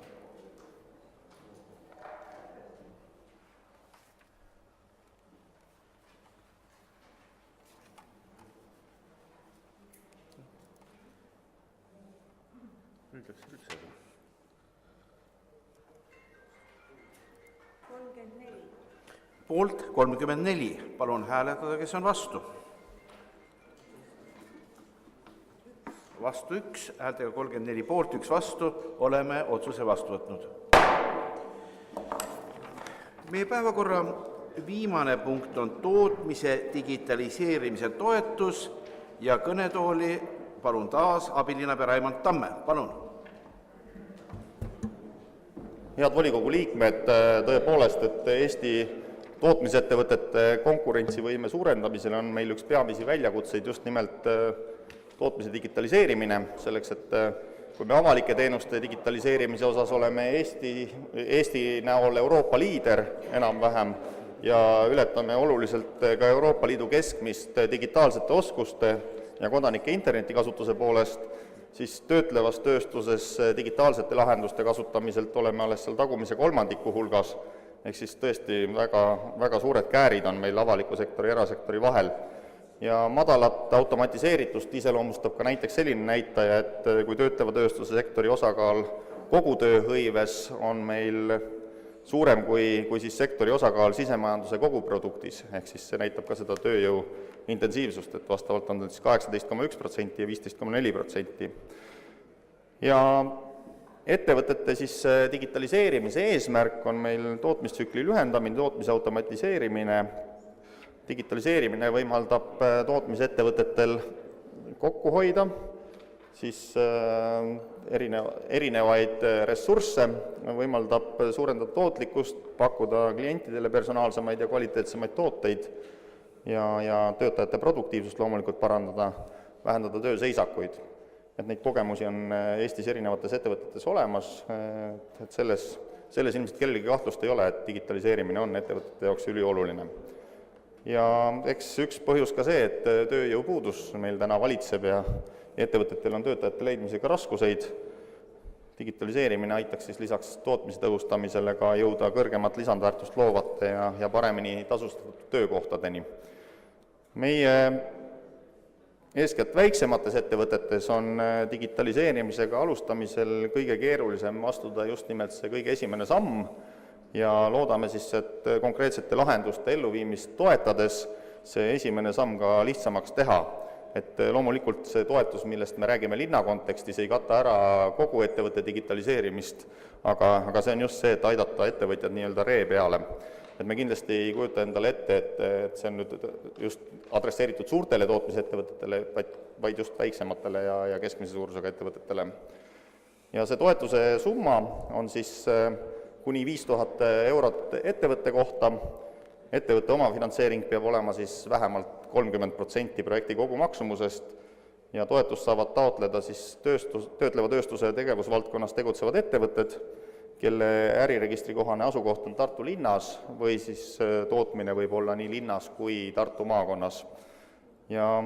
Poolt 34, palun hääletada, kes on vastu. Vastu 1, häältega 34 poolt, 1 vastu, oleme otsuse vastu võtnud. Meie päevakorra viimane punkt on tootmise digitaliseerimise toetus ja kõnetooli palun taas abilinnapea Raimond Tamme, palun. Head volikogu liikmed, tõepoolest, et Eesti tootmisettevõtete konkurentsivõime suurendamisel on meil üks peamisi väljakutseid just nimelt tootmise digitaliseerimine, selleks, et kui me avalike teenuste digitaliseerimise osas oleme Eesti näol Euroopa liider enam-vähem ja ületame oluliselt ka Euroopa Liidu keskmist digitaalsete oskuste ja kodanike internetikasutuse poolest, siis töötlevas tööstuses digitaalsete lahenduste kasutamiselt oleme alles seal tagumise kolmandiku hulgas, ehk siis tõesti väga suured käärid on meil avaliku sektori ja erasektori vahel. Ja madalat automatiseeritust iseloomustab ka näiteks selline näitaja, et kui töötleva tööstuse sektori osakaal kogu tööhõives on meil suurem kui siis sektori osakaal sisemajanduse koguproduktis, ehk siis see näitab ka seda tööjõu intensiivsust, et vastavalt on siis 18,1% ja 15,4%. Ja ettevõtete siis digitaliseerimise eesmärk on meil tootmistsükli lühendamine, tootmise automatiseerimine. Digitaliseerimine võimaldab tootmisettevõtetel kokku hoida, siis erinevaid ressursse, võimaldab suurendada tootlikkust, pakkuda klientidele personaalsemaid ja kvaliteetsemaid tooteid ja töötajate produktiivsust loomulikult parandada, vähendada tööseisakuid. Et neid kogemusi on Eestis erinevates ettevõtetes olemas, et selles ilmselt kellelgi kahtlust ei ole, et digitaliseerimine on ettevõtete jaoks ülioluline. Ja eks üks põhjus ka see, et tööjõupuudus meil täna valitseb ja ettevõtetel on töötajate leidmisega raskuseid. Digitaliseerimine aitaks siis lisaks tootmise tõhustamisele ka jõuda kõrgemat lisandväärtust loovate ja paremini tasustatud töökohtadeni. Meie eeskätt väiksemates ettevõtetes on digitaliseerimisega alustamisel kõige keerulisem astuda just nimelt see kõige esimene samm ja loodame siis, et konkreetsete lahenduste elluviimist toetades see esimene samm ka lihtsamaks teha. Et loomulikult see toetus, millest me räägime linna kontekstis, ei kata ära kogu ettevõtte digitaliseerimist, aga see on just see, et aidata ettevõtjad nii-öelda ree peale. Et me kindlasti ei kujuta endale ette, et see on nüüd just adresseeritud suurtele tootmisettevõtetele, vaid just väiksematele ja keskmise suurusega ettevõtetele. Ja see toetuse summa on siis kuni 5000 eurot ettevõtte kohta. Ettevõtte omafinantseering peab olema siis vähemalt 30% projekti kogumaksumusest ja toetust saavad taotleda siis töötleva tööstuse tegevusvaldkonnas tegutsevad ettevõtted, kelle äriregistrikohane asukoht on Tartu linnas või siis tootmine võib olla nii linnas kui Tartu maakonnas. Ja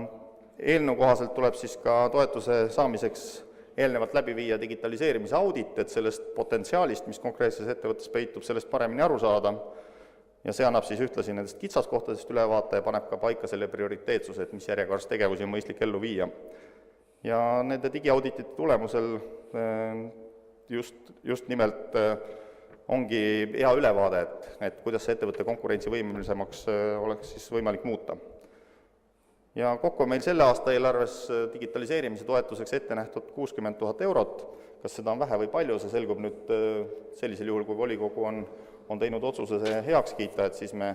eelnõu kohaselt tuleb siis ka toetuse saamiseks eelnevalt läbi viia digitaliseerimise audit, et sellest potentsiaalist, mis konkreetses ettevõttes peitub, sellest paremini aru saada, ja see annab siis ühtlasi nendest kitsaskohtadest ülevaate ja paneb ka paika selle prioriteetsuse, et mis järjekorras tegevusi on mõistlik ellu viia. Ja nende digiauditite tulemusel just nimelt ongi hea ülevaade, et kuidas see ettevõtte konkurentsivõimelisemaks oleks siis võimalik muuta. Ja kokku on meil selle aasta eelarves digitaliseerimise toetuseks ette nähtud 60 000 eurot. Kas seda on vähe või palju, see selgub nüüd sellisel juhul, kui volikogu on teinud otsuse see heaks kiita, et siis me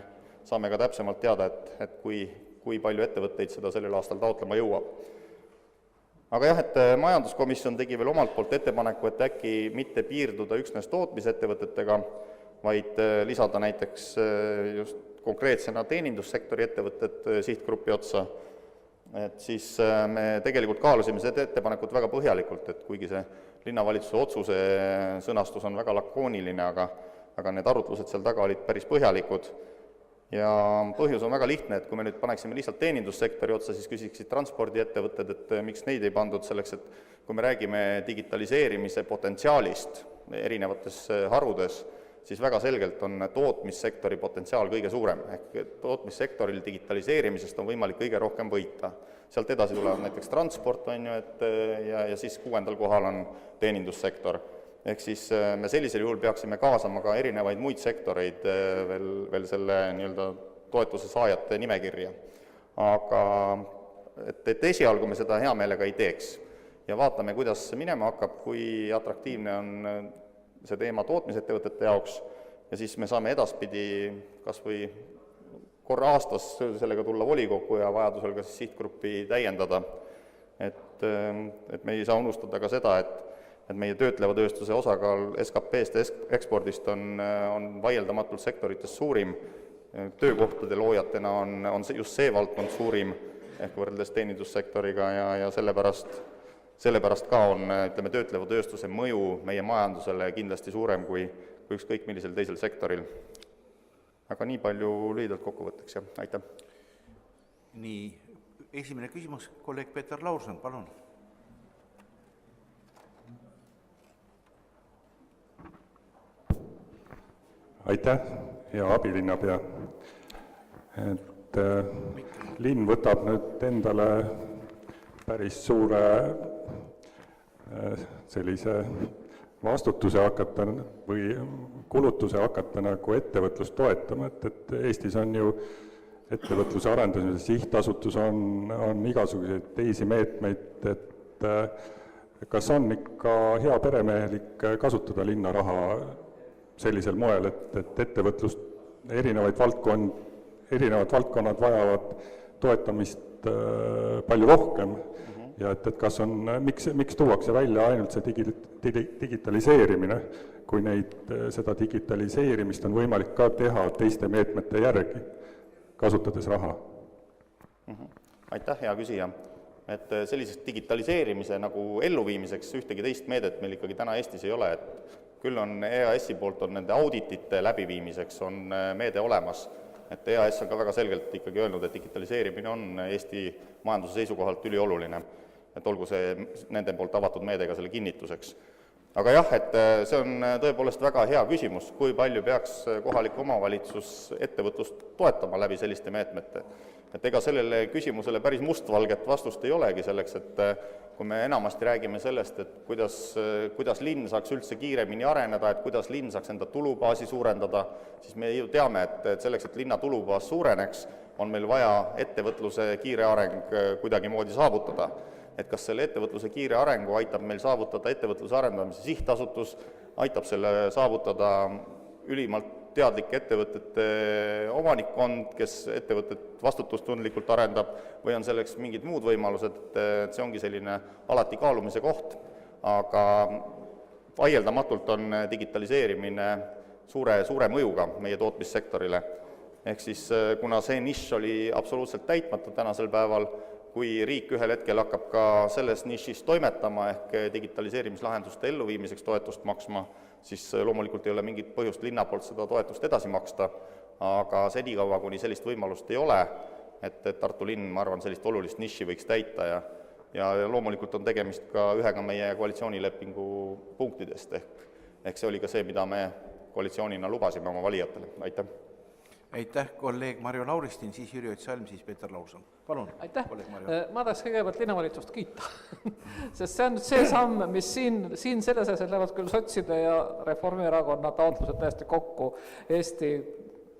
saame ka täpsemalt teada, et kui palju ettevõtteid seda sellel aastal taotlema jõuab. Aga jah, et majanduskomisjon tegi veel omalt poolt ettepaneku, et äkki mitte piirduda üksnes tootmisettevõtetega, vaid lisada näiteks just konkreetsena teenindussektori ettevõtted sihtgrupi otsa. Et siis me tegelikult kaalusime seda ettepanekut väga põhjalikult, et kuigi see linnavalitsuse otsuse sõnastus on väga lakooniline, aga need arutlused seal taga olid päris põhjalikud. Ja põhjus on väga lihtne, et kui me nüüd paneksime lihtsalt teenindussektori otsa, siis küsiksid transpordiettevõtted, et miks neid ei pandud selleks, et kui me räägime digitaliseerimise potentsiaalist erinevates harudes, siis väga selgelt on tootmissektori potentsiaal kõige suurem, ehk tootmissektoril digitaliseerimisest on võimalik kõige rohkem võita. Sealt edasi tulevad näiteks transport, ja siis 6. kohal on teenindussektor. Ehk siis me sellisel juhul peaksime kaasama ka erinevaid muid sektoreid veel selle toetuse saajate nimekirja. Aga et esialgu me seda hea meelega ei teeks ja vaatame, kuidas see minema hakkab, kui atraktiivne on see teema tootmisettevõtete jaoks ja siis me saame edaspidi kas või korra aastas sellega tulla volikokku ja vajadusel ka siis sihtgruppi täiendada. Et me ei saa unustada ka seda, et meie töötleva tööstuse osakaal SKP-st ekspordist on vaieldamatult sektorites suurim, töökohtade loojatena on just see valdkond suurim, ehk võrreldes teenindussektoriga ja sellepärast ka on, ütleme, töötleva tööstuse mõju meie majandusele kindlasti suurem kui ükskõik millisel teisel sektoril. Aga nii palju lühidalt kokkuvõtteks, jah, aitäh. Nii, esimene küsimus, kolleeg Peeter Laurson, palun. Aitäh, hea abilinnapea. Et linn võtab nüüd endale päris suure sellise vastutuse hakata või kulutuse hakata nagu ettevõtlust toetama, et Eestis on ju ettevõtluse arendamise sihtasutus, on igasuguseid teisi meetmeid, et kas on ikka hea peremehelik kasutada linna raha sellisel moel, et ettevõtlust erinevad valdkonnad vajavad toetamist palju rohkem ja et kas on, miks tuuakse välja ainult see digitaliseerimine, kui seda digitaliseerimist on võimalik ka teha teiste meetmete järgi, kasutades raha? Aitäh, hea küsija. Et sellisest digitaliseerimise nagu elluviimiseks ühtegi teist meedet meil ikkagi täna Eestis ei ole, et küll on EAS-i poolt on nende auditite läbiviimiseks on meede olemas, et EAS on ka väga selgelt ikkagi öelnud, et digitaliseerimine on Eesti majanduse seisukohalt ülioluline, et olgu see nende poolt avatud meedega selle kinnituseks. Aga jah, et see on tõepoolest väga hea küsimus, kui palju peaks kohalik omavalitsus ettevõtlust toetama läbi selliste meetmete. Et ega sellele küsimusele päris mustvalget vastust ei olegi selleks, et kui me enamasti räägime sellest, et kuidas linn saaks üldse kiiremini areneda, et kuidas linn saaks enda tulubaasi suurendada, siis me ju teame, et selleks, et linna tulubaas suureneks, on meil vaja ettevõtluse kiire areng kuidagimoodi saavutada. Et kas selle ettevõtluse kiire arengu aitab meil saavutada ettevõtluse arendamise sihtasutus, aitab selle saavutada ülimalt teadlik ettevõtete omanikkond, kes ettevõtet vastutustundlikult arendab, või on selleks mingid muud võimalused, et see ongi selline alati kaalumise koht, aga vaieldamatult on digitaliseerimine suure mõjuga meie tootmissektorile. Ehk siis, kuna see nišš oli absoluutselt täitmata tänasel päeval, kui riik ühel hetkel hakkab ka selles nišis toimetama ehk digitaliseerimislahenduste elluviimiseks toetust maksma, siis loomulikult ei ole mingit põhjust linna poolt seda toetust edasi maksta, aga senikaua, kuni sellist võimalust ei ole, et Tartu linn, ma arvan, sellist olulist niši võiks täita ja ja loomulikult on tegemist ka ühega meie koalitsioonilepingu punktidest, ehk see oli ka see, mida me koalitsioonina lubasime oma valijatele. Aitäh! Aitäh, kolleeg Marju Lauristin, siis Jüri Ott Salm, siis Peeter Laurson. Palun, kolleeg Marju. Ma tahaks kõigepealt linnavalitsust kiita, sest see on nüüd see samm, mis siin selles asjas lähevad küll sotside ja Reformierakonna taotlused täiesti kokku Eesti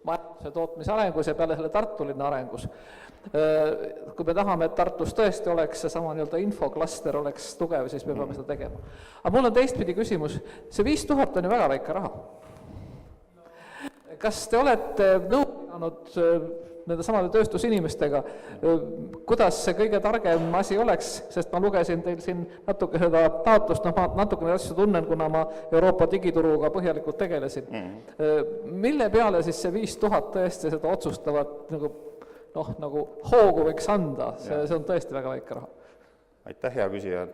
majanduse tootmise arengus ja peale selle Tartu linna arengus. Kui me tahame, et Tartus tõesti oleks seesama nii-öelda infoklaster oleks tugev, siis me peame seda tegema. Aga mul on teistpidi küsimus, see 5000 on ju väga väike raha. Kas te olete nõudnud nende samade tööstusinimestega, kuidas see kõige targem asi oleks, sest ma lugesin teil siin natuke seda taotlust, ma natuke neid asju tunnen, kuna ma Euroopa digituruga põhjalikult tegelesin. Mille peale siis see 5000 tõesti seda otsustavat nagu hoogu võiks anda, see on tõesti väga väike raha. Aitäh, hea küsija,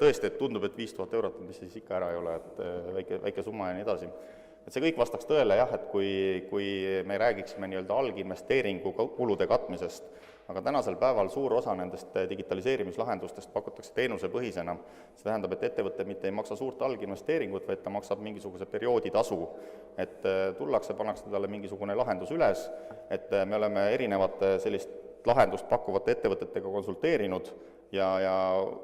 tõesti, et tundub, et 5000 eurot, mis siis ikka ära ei ole, et väike summa ja nii edasi. Et see kõik vastaks tõele jah, et kui me räägiksime nii-öelda alginvesteeringu kulude katmisest, aga tänasel päeval suur osa nendest digitaliseerimislahendustest pakutakse teenusepõhisena. See tähendab, et ettevõte mitte ei maksa suurt alginvesteeringut, vaid ta maksab mingisuguse periooditasu. Et tullakse, pannakse talle mingisugune lahendus üles, et me oleme erinevate sellist lahendust pakkuvate ettevõtetega konsulteerinud ja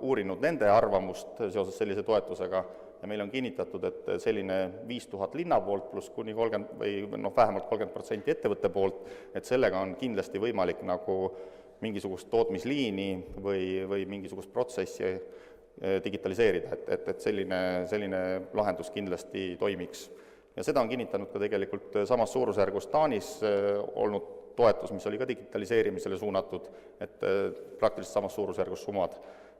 uurinud nende arvamust seoses sellise toetusega, ja meil on kinnitatud, et selline 5000 linna poolt pluss kuni 30 või vähemalt 30% ettevõtte poolt, et sellega on kindlasti võimalik nagu mingisugust tootmisliini või mingisugust protsessi digitaliseerida, et selline lahendus kindlasti toimiks. Ja seda on kinnitanud ka tegelikult samas suurusjärgus Taanis olnud toetus, mis oli ka digitaliseerimisele suunatud, et praktiliselt samas suurusjärgus summad.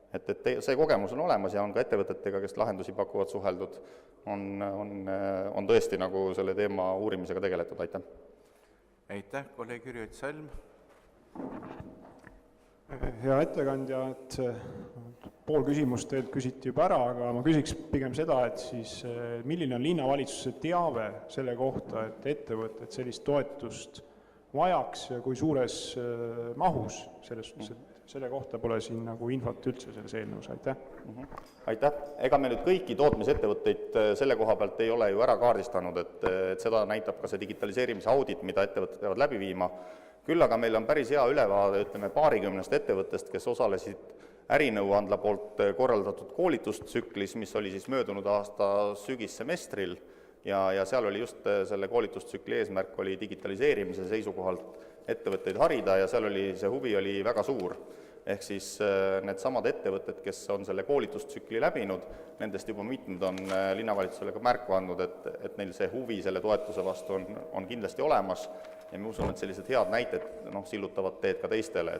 Et see kogemus on olemas ja on ka ettevõtetega, kes lahendusi pakuvad suheldud, on tõesti nagu selle teema uurimisega tegeletud. Aitäh! Aitäh, kolleeg Jüri Ott Salm! Hea ettekandja, et pool küsimust teilt küsiti juba ära, aga ma küsiks pigem seda, et siis milline on linnavalitsuse teave selle kohta, et ettevõtted sellist toetust vajaks ja kui suures mahus selle kohta pole siin nagu infot üldse selles eelnõus, aitäh. Aitäh. Ega me nüüd kõiki tootmisettevõtteid selle koha pealt ei ole ju ära kaardistanud, et seda näitab ka see digitaliseerimise audit, mida ettevõtted peavad läbi viima. Küll aga meil on päris hea ülevaade, ütleme, 20 ettevõttest, kes osalesid ärinõuandla poolt korraldatud koolitustsüklis, mis oli siis möödunud aasta sügissemestril ja seal oli just selle koolitustsükli eesmärk oli digitaliseerimise seisukohalt ettevõtteid harida ja seal oli see huvi oli väga suur. Ehk siis need samad ettevõtted, kes on selle koolitustsükli läbinud, nendest juba mitmed on linnavalitsusele ka märku andnud, et neil see huvi selle toetuse vastu on kindlasti olemas ja me usun, et sellised head näited sillutavad teed ka teistele.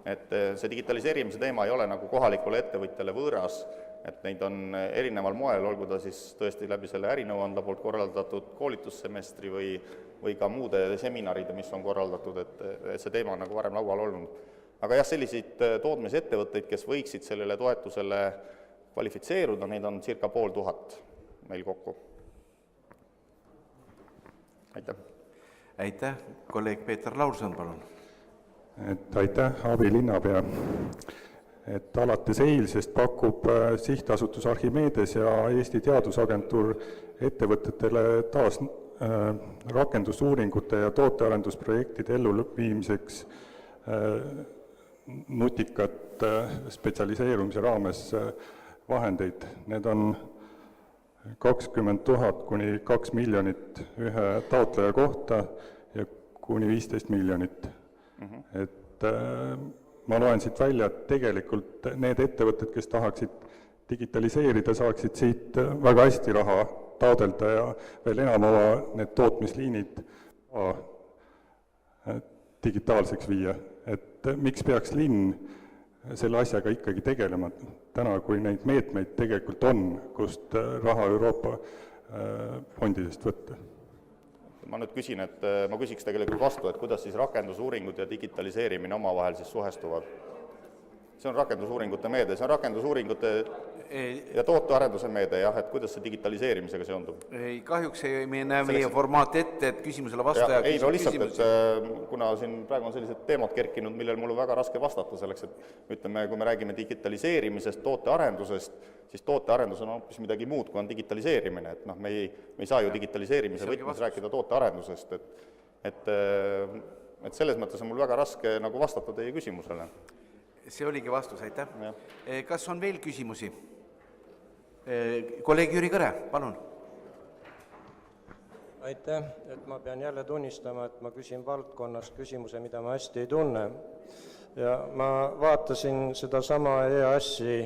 Et see digitaliseerimise teema ei ole nagu kohalikule ettevõtjale võõras, et neid on erineval moel, olgu ta siis tõesti läbi selle ärinõuandla poolt korraldatud koolitussemestri või ka muude seminaride, mis on korraldatud, et see teema on nagu varem laual olnud. Aga jah, selliseid tootmisettevõtteid, kes võiksid sellele toetusele kvalifitseeruda, neid on circa 500 meil kokku. Aitäh. Aitäh. Kolleeg Peeter Laurson, palun. Aitäh, abilinnapea. Et alates eilsest pakub sihtasutus Archimedes ja Eesti Teadusagentuur ettevõtetele taas rakendusuuringute ja tootearendusprojektide elluviimiseks nutikat spetsialiseerumise raames vahendeid. Need on 20 000 kuni 2 miljonit ühe taotleja kohta ja kuni 15 miljonit. Et ma loen siit välja, et tegelikult need ettevõtted, kes tahaksid digitaliseerida, saaksid siit väga hästi raha taodelda ja veel enam oma need tootmisliinid digitaalseks viia. Et miks peaks linn selle asjaga ikkagi tegelema täna, kui neid meetmeid tegelikult on, kust raha Euroopa fondidest võtta? Ma nüüd küsin, et ma küsiks tegelikult vastu, et kuidas siis rakendusuuringud ja digitaliseerimine omavahel siis suhestuvad? See on rakendusuuringute meede, see on rakendusuuringute... ja tootearenduse meede jah, et kuidas see digitaliseerimisega seondub? Ei, kahjuks ei näe meie formaat ette, et küsimusele vastaja ei, no lihtsalt, et kuna siin praegu on sellised teemad kerkinud, millel mul on väga raske vastata selleks, et ütleme, kui me räägime digitaliseerimisest, tootearendusest, siis tootearendus on hoopis midagi muud, kui on digitaliseerimine, et me ei saa ju digitaliseerimise võtmes rääkida tootearendusest, et selles mõttes on mul väga raske nagu vastata teie küsimusele. See oligi vastus, aitäh. Kas on veel küsimusi? Kolleeg Jüri Kõre, palun. Aitäh, et ma pean jälle tunnistama, et ma küsin valdkonnast küsimuse, mida ma hästi ei tunne. Ja ma vaatasin seda sama EAS-i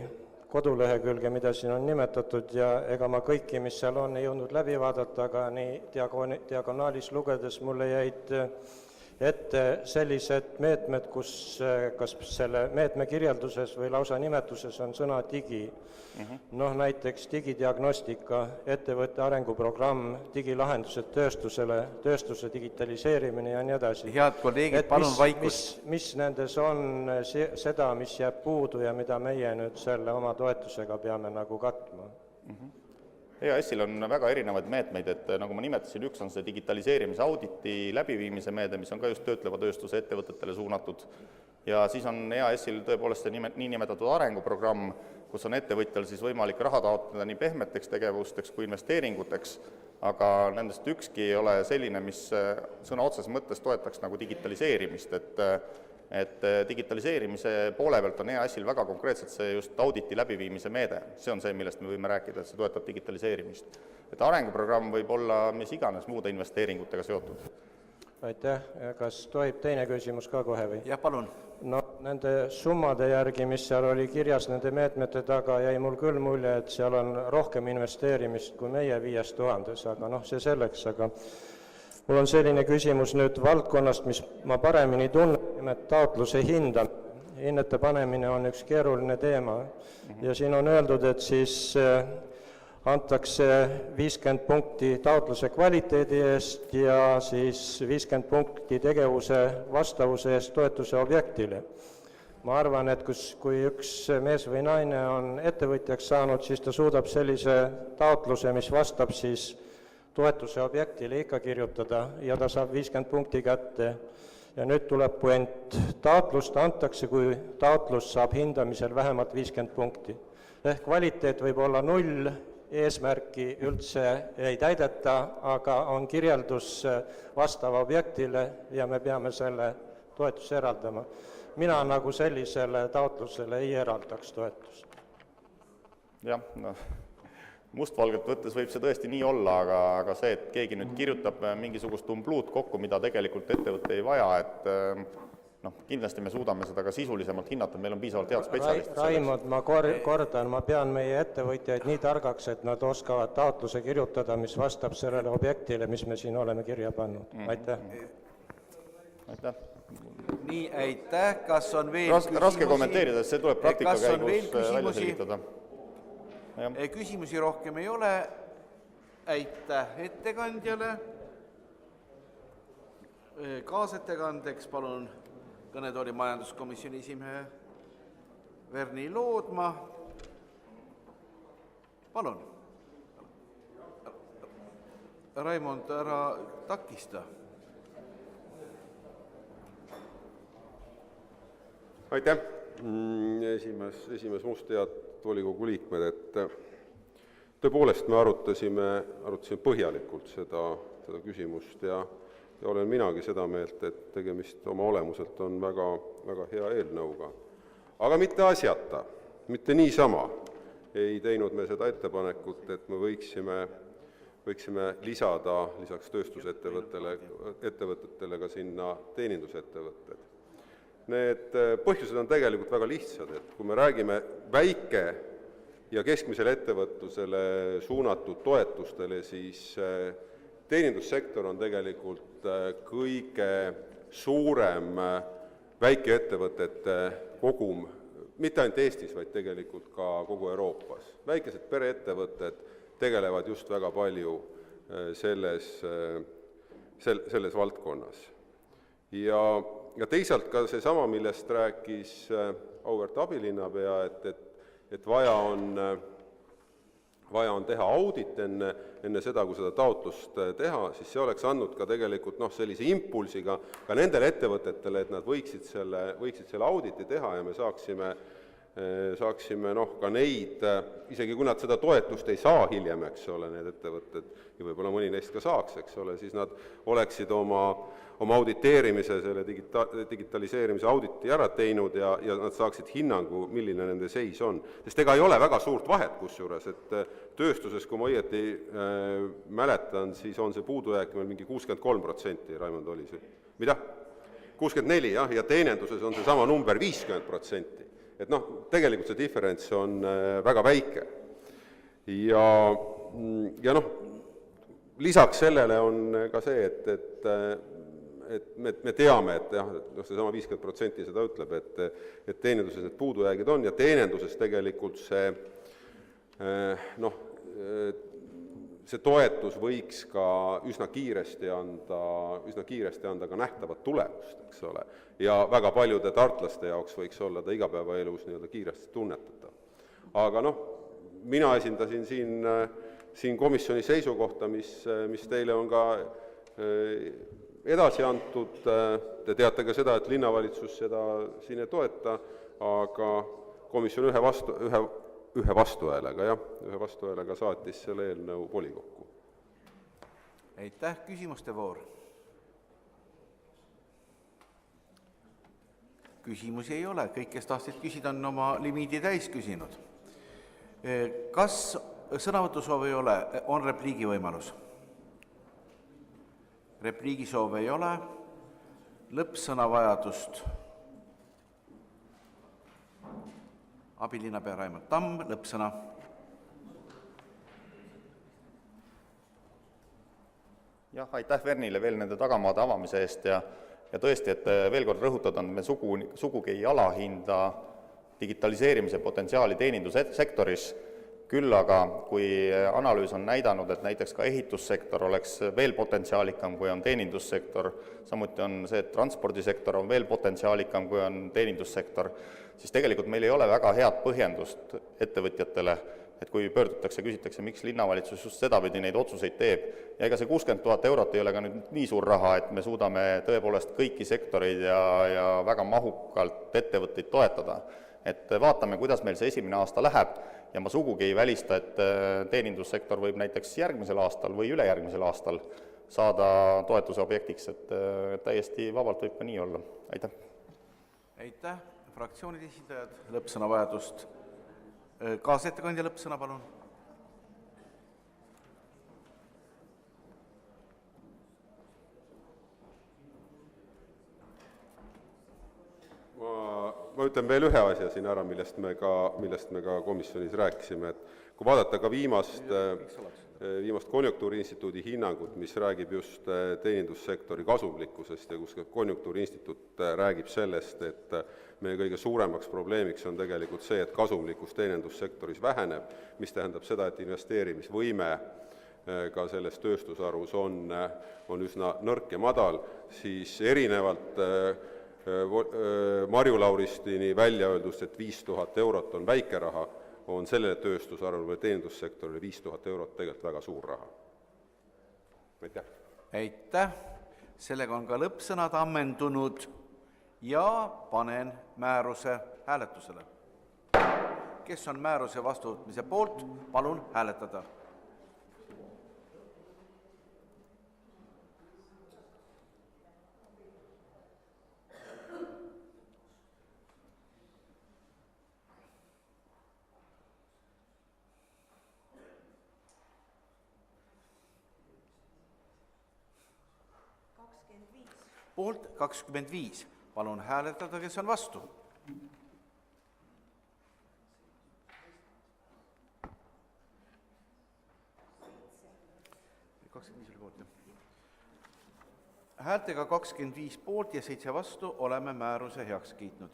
kodulehekülge, mida siin on nimetatud ja ega ma kõiki, mis seal on, ei jõudnud läbi vaadata, aga nii diagonaalis lugedes mulle jäid ette sellised meetmed, kus kas selle meetme kirjelduses või lausa nimetuses on sõna digi. Näiteks digidiagnostika, ettevõtte arenguprogramm, digilahendused tööstusele, tööstuse digitaliseerimine ja nii edasi. Head kolleegid, palun vaikust. Mis nendes on seda, mis jääb puudu ja mida meie nüüd selle oma toetusega peame nagu katma? EAS-il on väga erinevaid meetmeid, et nagu ma nimetasin, üks on see digitaliseerimise auditi läbiviimise meede, mis on ka just töötleva tööstuse ettevõtetele suunatud, ja siis on EAS-il tõepoolest see niinimetatud arenguprogramm, kus on ettevõtjal siis võimalik raha taotleda nii pehmeteks tegevusteks kui investeeringuteks, aga nendest ükski ei ole selline, mis sõna otseses mõttes toetaks nagu digitaliseerimist, et digitaliseerimise poole pealt on EAS-il väga konkreetselt see just auditi läbiviimise meede. See on see, millest me võime rääkida, et see toetab digitaliseerimist. Et arenguprogramm võib olla mis iganes muude investeeringutega seotud. Aitäh. Kas tohib teine küsimus ka kohe või? Jah, palun. Nende summade järgi, mis seal oli kirjas nende meetmete taga, jäi mul küll mulje, et seal on rohkem investeerimist kui meie 5000, aga see selleks, aga mul on selline küsimus nüüd valdkonnast, mis ma paremini tunnen, et taotluse hinnete panemine on üks keeruline teema ja siin on öeldud, et siis antakse 50 punkti taotluse kvaliteedi eest ja siis 50 punkti tegevuse vastavuse eest toetuse objektile. Ma arvan, et kui üks mees või naine on ettevõtjaks saanud, siis ta suudab sellise taotluse, mis vastab siis toetuse objektile ikka kirjutada ja ta saab 50 punkti kätte. Ja nüüd tuleb puent, taotlust antakse, kui taotlus saab hindamisel vähemalt 50 punkti. Ehk kvaliteet võib olla 0, eesmärki üldse ei täideta, aga on kirjeldus vastava objektile ja me peame selle toetuse eraldama. Mina nagu sellisele taotlusele ei eraldaks toetust. Jah, mustvalgelt võttes võib see tõesti nii olla, aga see, et keegi nüüd kirjutab mingisugust umbluud kokku, mida tegelikult ettevõtte ei vaja, et kindlasti me suudame seda ka sisulisemalt hinnata, meil on piisavalt head spetsialistid. Raimond, ma kordan, ma pean meie ettevõtjaid nii targaks, et nad oskavad taotluse kirjutada, mis vastab sellele objektile, mis me siin oleme kirja pannud. Aitäh. Aitäh. Nii, aitäh. Kas on veel küsimusi? Raske kommenteerida, see tuleb praktika käigus välja selgitada. Küsimusi rohkem ei ole. Aitäh ettekandjale. Kaasettekandeks palun kõnetooli majanduskomisjoni esimehe Verni Loodma. Palun. Raimond, ära takista. Aitäh, esimees Must, head volikogu liikmed, et tõepoolest me arutasime põhjalikult seda küsimust ja olen minagi seda meelt, et tegemist oma olemuselt on väga, väga hea eelnõuga. Aga mitte asjata, mitte niisama ei teinud me seda ettepanekut, et me võiksime lisada lisaks tööstusettevõtetele ka sinna teenindusettevõtted. Need põhjused on tegelikult väga lihtsad, et kui me räägime väike ja keskmisele ettevõtlusele suunatud toetustele, siis teenindussektor on tegelikult kõige suurem väikeettevõtete kogum, mitte ainult Eestis, vaid tegelikult ka kogu Euroopas. Väikesed pereettevõtted tegelevad just väga palju selles valdkonnas. Ja teisalt ka seesama, millest rääkis auväärt abilinnapea, et vaja on vaja on teha audit enne seda, kui seda taotlust teha, siis see oleks andnud ka tegelikult sellise impulsi ka nendele ettevõtetele, et nad võiksid selle auditi teha ja me saaksime ka neid, isegi kui nad seda toetust ei saa hiljem, eks ole, need ettevõtted, ja võib-olla mõni neist ka saaks, eks ole, siis nad oleksid oma auditeerimise, selle digitaliseerimise auditi ära teinud ja nad saaksid hinnangu, milline nende seis on. Sest ega ei ole väga suurt vahet kusjuures, et tööstuses, kui ma õieti mäletan, siis on see puudujääk meil mingi 63%, Raimond oli see. Mida? 64, jah, ja teeninduses on see sama number 50%. Et tegelikult see diferents on väga väike. Ja lisaks sellele on ka see, et me teame, et see sama 50% seda ütleb, et teeninduses need puudujäägid on ja teeninduses tegelikult see toetus võiks ka üsna kiiresti anda ka nähtavat tulemust, eks ole. Ja väga paljude tartlaste jaoks võiks olla ta igapäevaelus kiiresti tunnetatav. Aga mina esindasin siin komisjoni seisukohta, mis teile on ka edasi antud. Te teate ka seda, et linnavalitsus seda siin ei toeta, aga komisjon ühe vastuhäälega saatis selle eelnõu volikokku. Aitäh, küsimuste voor. Küsimusi ei ole, kõik, kes tahtsid küsida, on oma limiidi täis küsinud. Kas sõnavõtusoov ei ole, on repliigi võimalus? Repliigisoove ei ole, lõppsõnavajadust. Abilinnapea Raimond Tamm, lõppsõna. Jah, aitäh Vernile veel nende tagamaade avamise eest ja tõesti, et veel kord rõhutada, me sugugi ei alahinda digitaliseerimise potentsiaali teenindussektoris, küll aga kui analüüs on näidanud, et näiteks ka ehitussektor oleks veel potentsiaalikam, kui on teenindussektor, samuti on see, et transpordisektor on veel potentsiaalikam, kui on teenindussektor, siis tegelikult meil ei ole väga head põhjendust ettevõtjatele, et kui pöördutakse, küsitakse, miks linnavalitsus just sedapidi neid otsuseid teeb. Ja ega see 60 000 eurot ei ole ka nüüd nii suur raha, et me suudame tõepoolest kõiki sektoreid ja väga mahukalt ettevõtteid toetada. Et vaatame, kuidas meil see esimene aasta läheb ja ma sugugi ei välista, et teenindussektor võib näiteks järgmisel aastal või ülejärgmisel aastal saada toetuse objektiks, et täiesti vabalt võib ka nii olla. Aitäh! Aitäh! Fraktsioonide esindajad, lõppsõna vajadust. Kaasettekandja lõppsõna, palun. Ma ütlen veel ühe asja siin ära, millest me ka komisjonis rääkisime, et kui vaadata ka viimast Konjunktuuriinstituudi hinnangut, mis räägib just teenindussektori kasumlikkusest ja kus Konjunktuuriinstituut räägib sellest, et meie kõige suuremaks probleemiks on tegelikult see, et kasumlikkus teenindussektoris väheneb, mis tähendab seda, et investeerimisvõime ka selles tööstusarus on üsna nõrk ja madal, siis erinevalt Marju Lauristini välja öeldust, et 5000 eurot on väike raha, on sellele tööstusarvule või teenindussektorile 5000 eurot tegelikult väga suur raha. Aitäh! Aitäh! Sellega on ka lõppsõnad ammendunud ja panen määruse hääletusele. Kes on määruse vastuvõtmise poolt, palun hääletada. Poolt 25. Palun hääletada, kes on vastu. Häältega 25 poolt ja 7 vastu oleme määruse heaks kiitnud.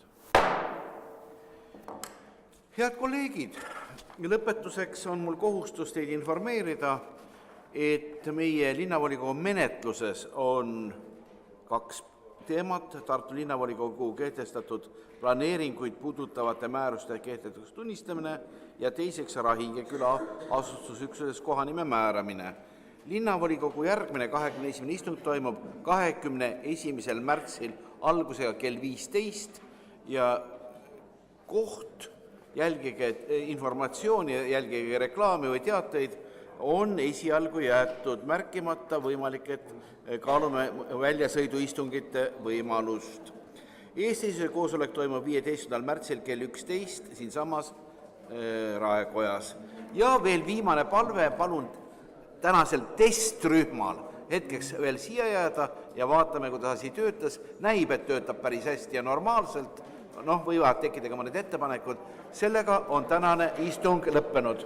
Head kolleegid, lõpetuseks on mul kohustus teid informeerida, et meie linnavolikogu menetluses on 2 teemat Tartu Linnavolikogu kehtestatud planeeringuid puudutavate määruste kehtetuks tunnistamine ja teiseks Rahinge küla asustusüksuses kohanime määramine. Linnavolikogu järgmine 21. istung toimub 21. märtsil algusega kell 15 ja koht, jälgige informatsiooni, jälgige reklaami või teateid, on esialgu jäetud märkimata, võimalik, et kaalume väljasõiduistungite võimalust. Eestisuse koosolek toimub 15. märtsil kell 11 siinsamas Raekojas. Ja veel viimane palve, palun tänasel testrühmal hetkeks veel siia jääda ja vaatame, kuidas asi töötas. Näib, et töötab päris hästi ja normaalselt. Võivad tekkida ka mõned ettepanekud. Sellega on tänane istung lõppenud.